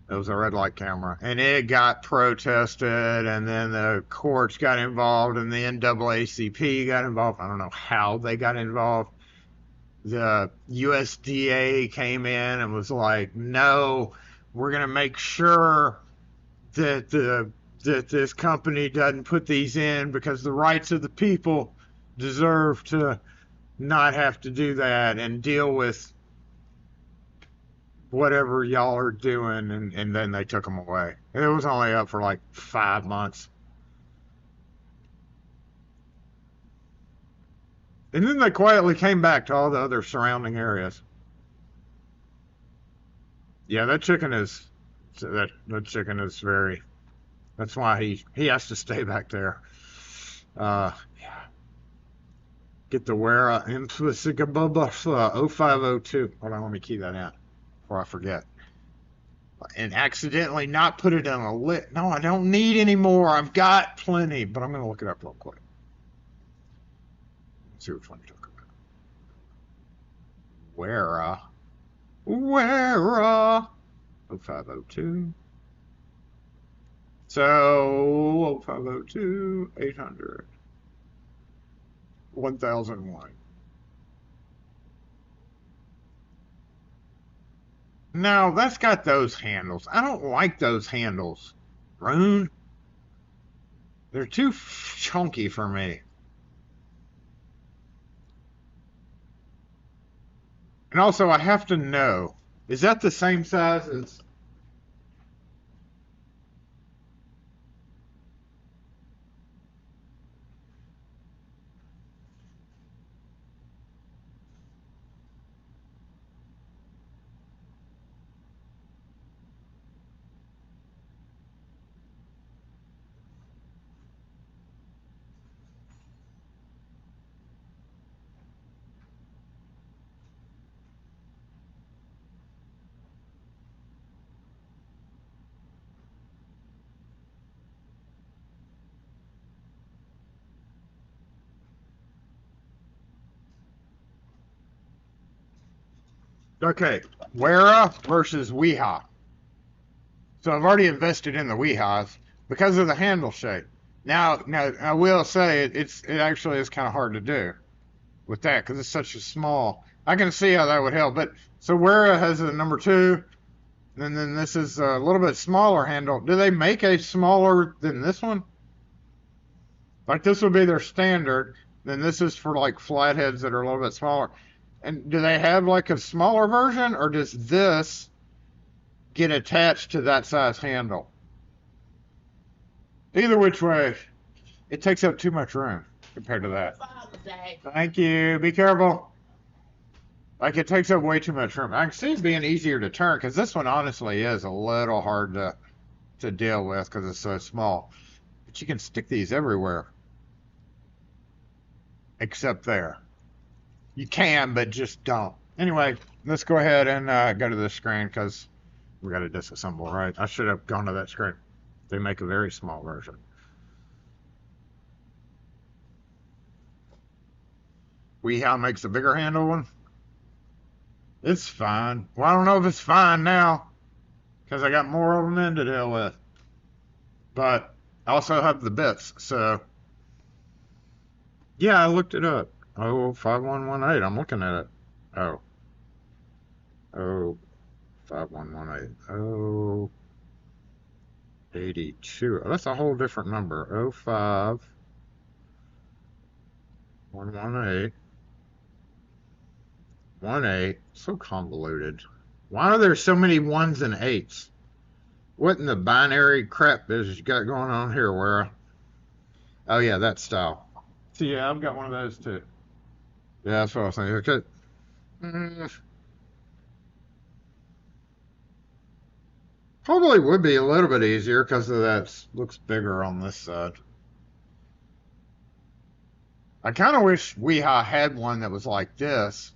It was a red light camera, and it got protested, and then the courts got involved, and the NAACP got involved. I don't know how they got involved. The USDA came in and was like, no, we're going to make sure that that this company doesn't put these in because the rights of the people deserve to not have to do that and deal with whatever y'all are doing, and then they took them away. It was only up for like 5 months. And then they quietly came back to all the other surrounding areas. Yeah, that chicken is very, that's why he has to stay back there. Yeah. Get the Wera Implicita Bubba 0502. Hold on, let me key that in before I forget. And accidentally not put it on a lit. No, I don't need any more. I've got plenty, but I'm going to look it up real quick. Let's see which one you're talking about. Wera 0502. So 0502 800 1001. Now, that's got those handles. I don't like those handles. Rune. They're too chunky for me. And also, I have to know, is that the same size as... Okay, Wera versus Weehaw. So I've already invested in the Weehaws because of the handle shape. Now I will say it actually is kind of hard to do with that because it's such a small. I can see how that would help. But so Wera has a number 2, and then this is a little bit smaller handle. Do they make a smaller than this one? Like this would be their standard. Then this is for like flatheads that are a little bit smaller. And do they have like a smaller version, or does this get attached to that size handle? Either which way, it takes up too much room compared to that. Thank you. Be careful. Like it takes up way too much room. I can see it being easier to turn because this one honestly is a little hard to deal with because it's so small. But you can stick these everywhere. Except there. You can, but just don't. Anyway, let's go ahead and go to this screen because we got to disassemble, right? I should have gone to that screen. They make a very small version. Weehaw makes a bigger handle one. It's fine. Well, I don't know if it's fine now because I got more of them in to deal with. But I also have the bits, so yeah, I looked it up. Oh, 5118. I'm looking at it. Oh, 5118. Oh, 82. That's a whole different number. 5 118 18. So convoluted. Why are there so many 1s and 8s? What in the binary crap is you got going on here, Wera? Oh yeah, that style. So yeah, I've got one of those too. Yeah, that's what I was thinking. Okay. Probably would be a little bit easier because of that looks bigger on this side. I kind of wish Weehaw had one that was like this,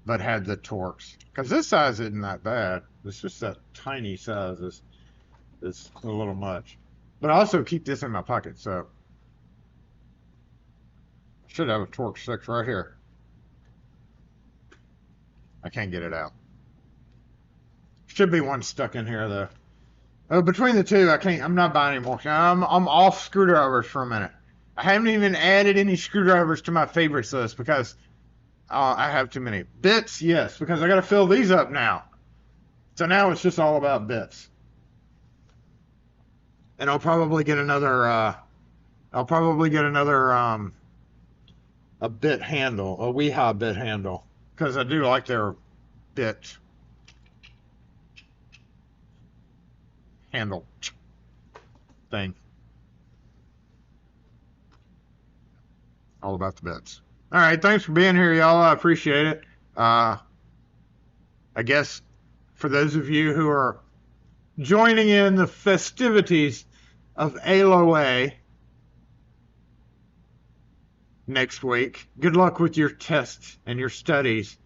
but had the torques. Because this size isn't that bad. It's just that tiny size is a little much. But I also keep this in my pocket, so I should have a torque 6 right here. I can't get it out. Should be one stuck in here though. Between the two, I'm not buying any more. I'm off screwdrivers for a minute. I haven't even added any screwdrivers to my favorites list because I have too many. Bits, yes, because I got to fill these up now. So now it's just all about bits. And I'll probably get another a bit handle, a Weehaw bit handle, because I do like their bit handle thing. All about the bits. All right, thanks for being here, y'all. I appreciate it. I guess for those of you who are joining in the festivities of ALOA next week, good luck with your tests and your studies.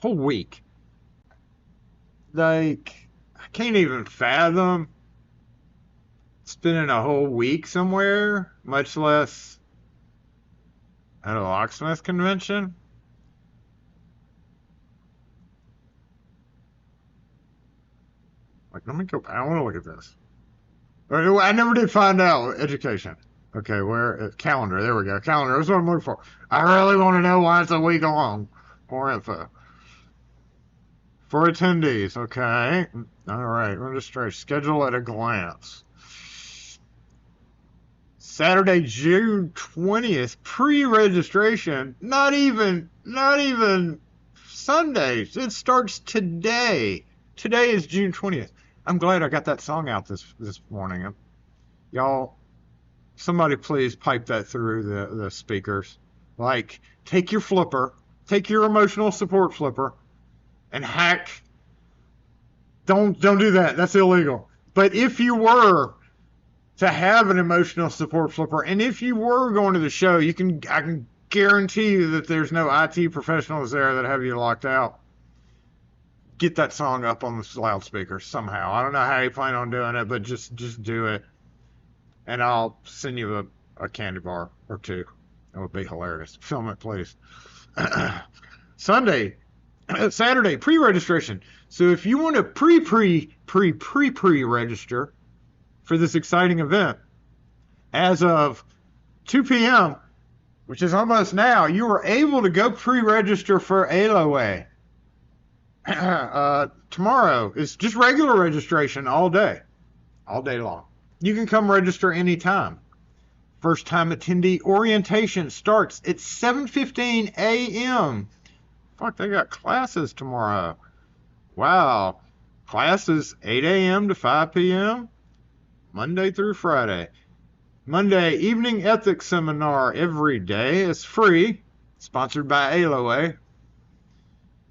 Whole week. Like, I can't even fathom spending a whole week somewhere, much less at a Locksmith convention. Like, let me go. I want to look at this. I never did find out. Education. Okay, where? Calendar. There we go. Calendar. That's what I'm looking for. I really want to know why it's a week long. More info. For attendees. Okay. All right. Registration. Schedule at a glance. Saturday, June 20th. Pre-registration. Not even Sundays. It starts today. Today is June 20th. I'm glad I got that song out this morning. Y'all, somebody please pipe that through the speakers. Like, take your flipper, take your emotional support flipper, and hack. Don't do that. That's illegal. But if you were to have an emotional support flipper, and if you were going to the show, I can guarantee you that there's no IT professionals there that have you locked out. Get that song up on the loudspeaker somehow. I don't know how you plan on doing it, but just do it. And I'll send you a candy bar or two. That would be hilarious. Film it, please. Saturday, pre-registration. So if you want to pre-register for this exciting event, as of 2 p.m., which is almost now, you are able to go pre-register for ALOA. Tomorrow is just regular registration all day long. You can come register anytime. First time attendee orientation starts at 7:15 a.m. Fuck, they got classes tomorrow. Wow. Classes 8 a.m. to 5 p.m. Monday through Friday. Monday evening ethics seminar every day. It's free. Sponsored by ALOA.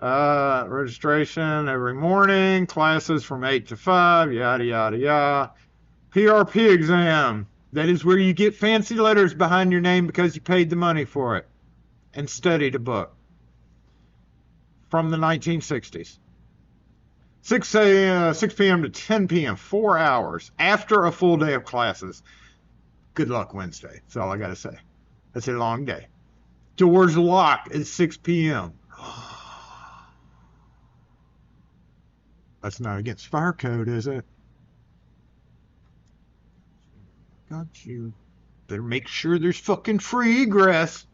Registration every morning, classes from 8 to 5, yada, yada, yada. PRP exam. That is where you get fancy letters behind your name because you paid the money for it and studied a book from the 1960s. 6 p.m. to 10 p.m., 4 hours after a full day of classes. Good luck Wednesday. That's all I got to say. That's a long day. Doors lock at 6 p.m. That's not against fire code, is it? Got you. Better make sure there's fucking free egress.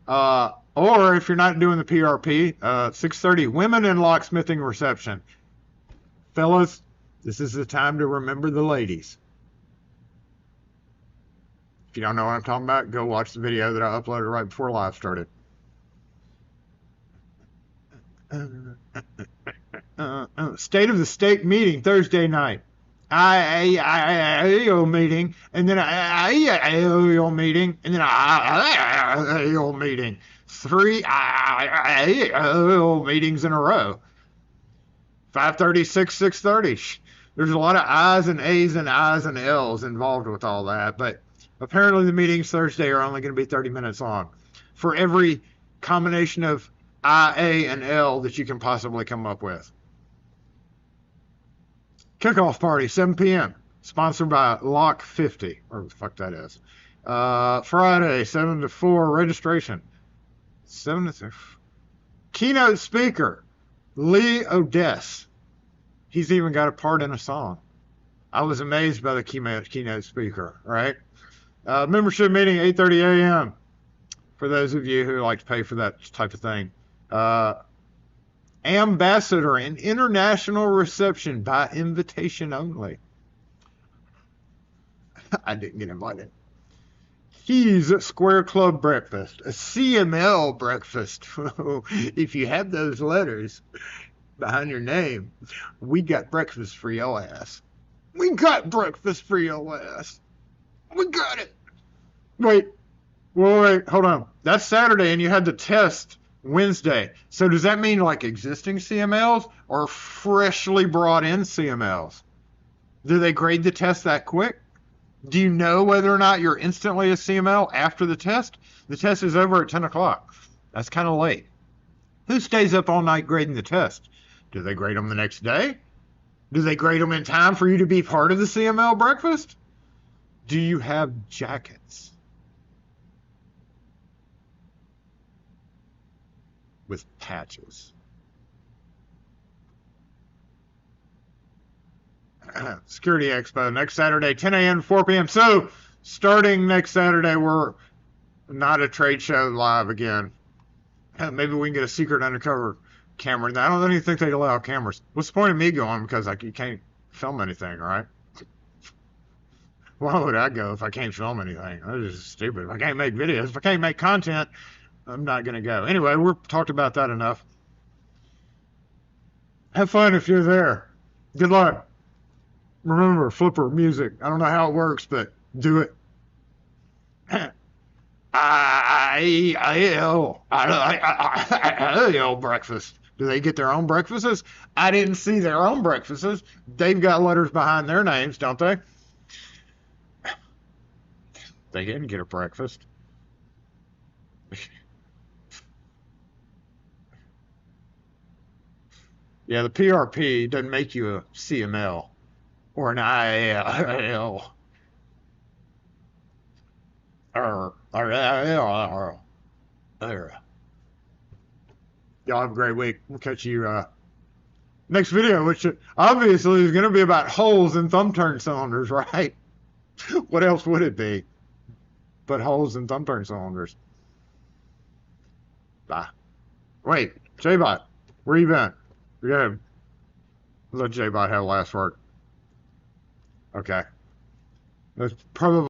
Or if you're not doing the PRP, 6:30, women in locksmithing reception. Fellas, this is the time to remember the ladies. If you don't know what I'm talking about, go watch the video that I uploaded right before live started. State of the state meeting Thursday night. IAO meeting, and then IAO meeting, and then IAO meeting. 3 IAO meetings in a row. 5:30, 6:30. There's a lot of I's and A's and I's and L's involved with all that, but apparently the meetings Thursday are only going to be 30 minutes long. for every combination of I, A, and L that you can possibly come up with. Kickoff party, 7 p.m. Sponsored by Lock 50, or the fuck that is. Friday, 7 to 4, registration. 7 to 3. Keynote speaker, Lee Odess. He's even got a part in a song. I was amazed by the keynote speaker, right? Membership meeting, 8:30 a.m. For those of you who like to pay for that type of thing. Ambassador and international reception by invitation only. I didn't get invited. Keys Square Club breakfast, a CML breakfast. If you have those letters behind your name, we got breakfast for your ass. We got breakfast for your ass. We got it. Wait, hold on. That's Saturday, and you had the test Wednesday. So does that mean like existing CMLs or freshly brought in CMLs? Do they grade the test that quick? Do you know whether or not you're instantly a CML after the test? The test is over at 10 o'clock. That's kind of late. Who stays up all night grading the test? Do they grade them the next day? Do they grade them in time for you to be part of the CML breakfast? Do you have jackets with patches? Security Expo next Saturday, 10 a.m. to 4 p.m. So, starting next Saturday, we're not a trade show live again. Maybe we can get a secret undercover camera. I don't even think they allow cameras. What's the point of me going? Because you can't film anything, right? Why would I go if I can't film anything? That's just stupid. If I can't make videos, if I can't make content, I'm not going to go. Anyway, we've talked about that enough. Have fun if you're there. Good luck. Remember, flipper music. I don't know how it works, but do it. Breakfast. Do they get their own breakfasts? I didn't see their own breakfasts. They've got letters behind their names, don't they? They didn't get a breakfast. Yeah, the PRP doesn't make you a CML. Or an IAL. Y'all have a great week. We'll catch you next video, which obviously is going to be about holes in thumb turn cylinders, right? What else would it be but holes in thumb turn cylinders? Bye. Wait, J-Bot, where you been? We gotta let J-Bot have last word. Okay. That's probably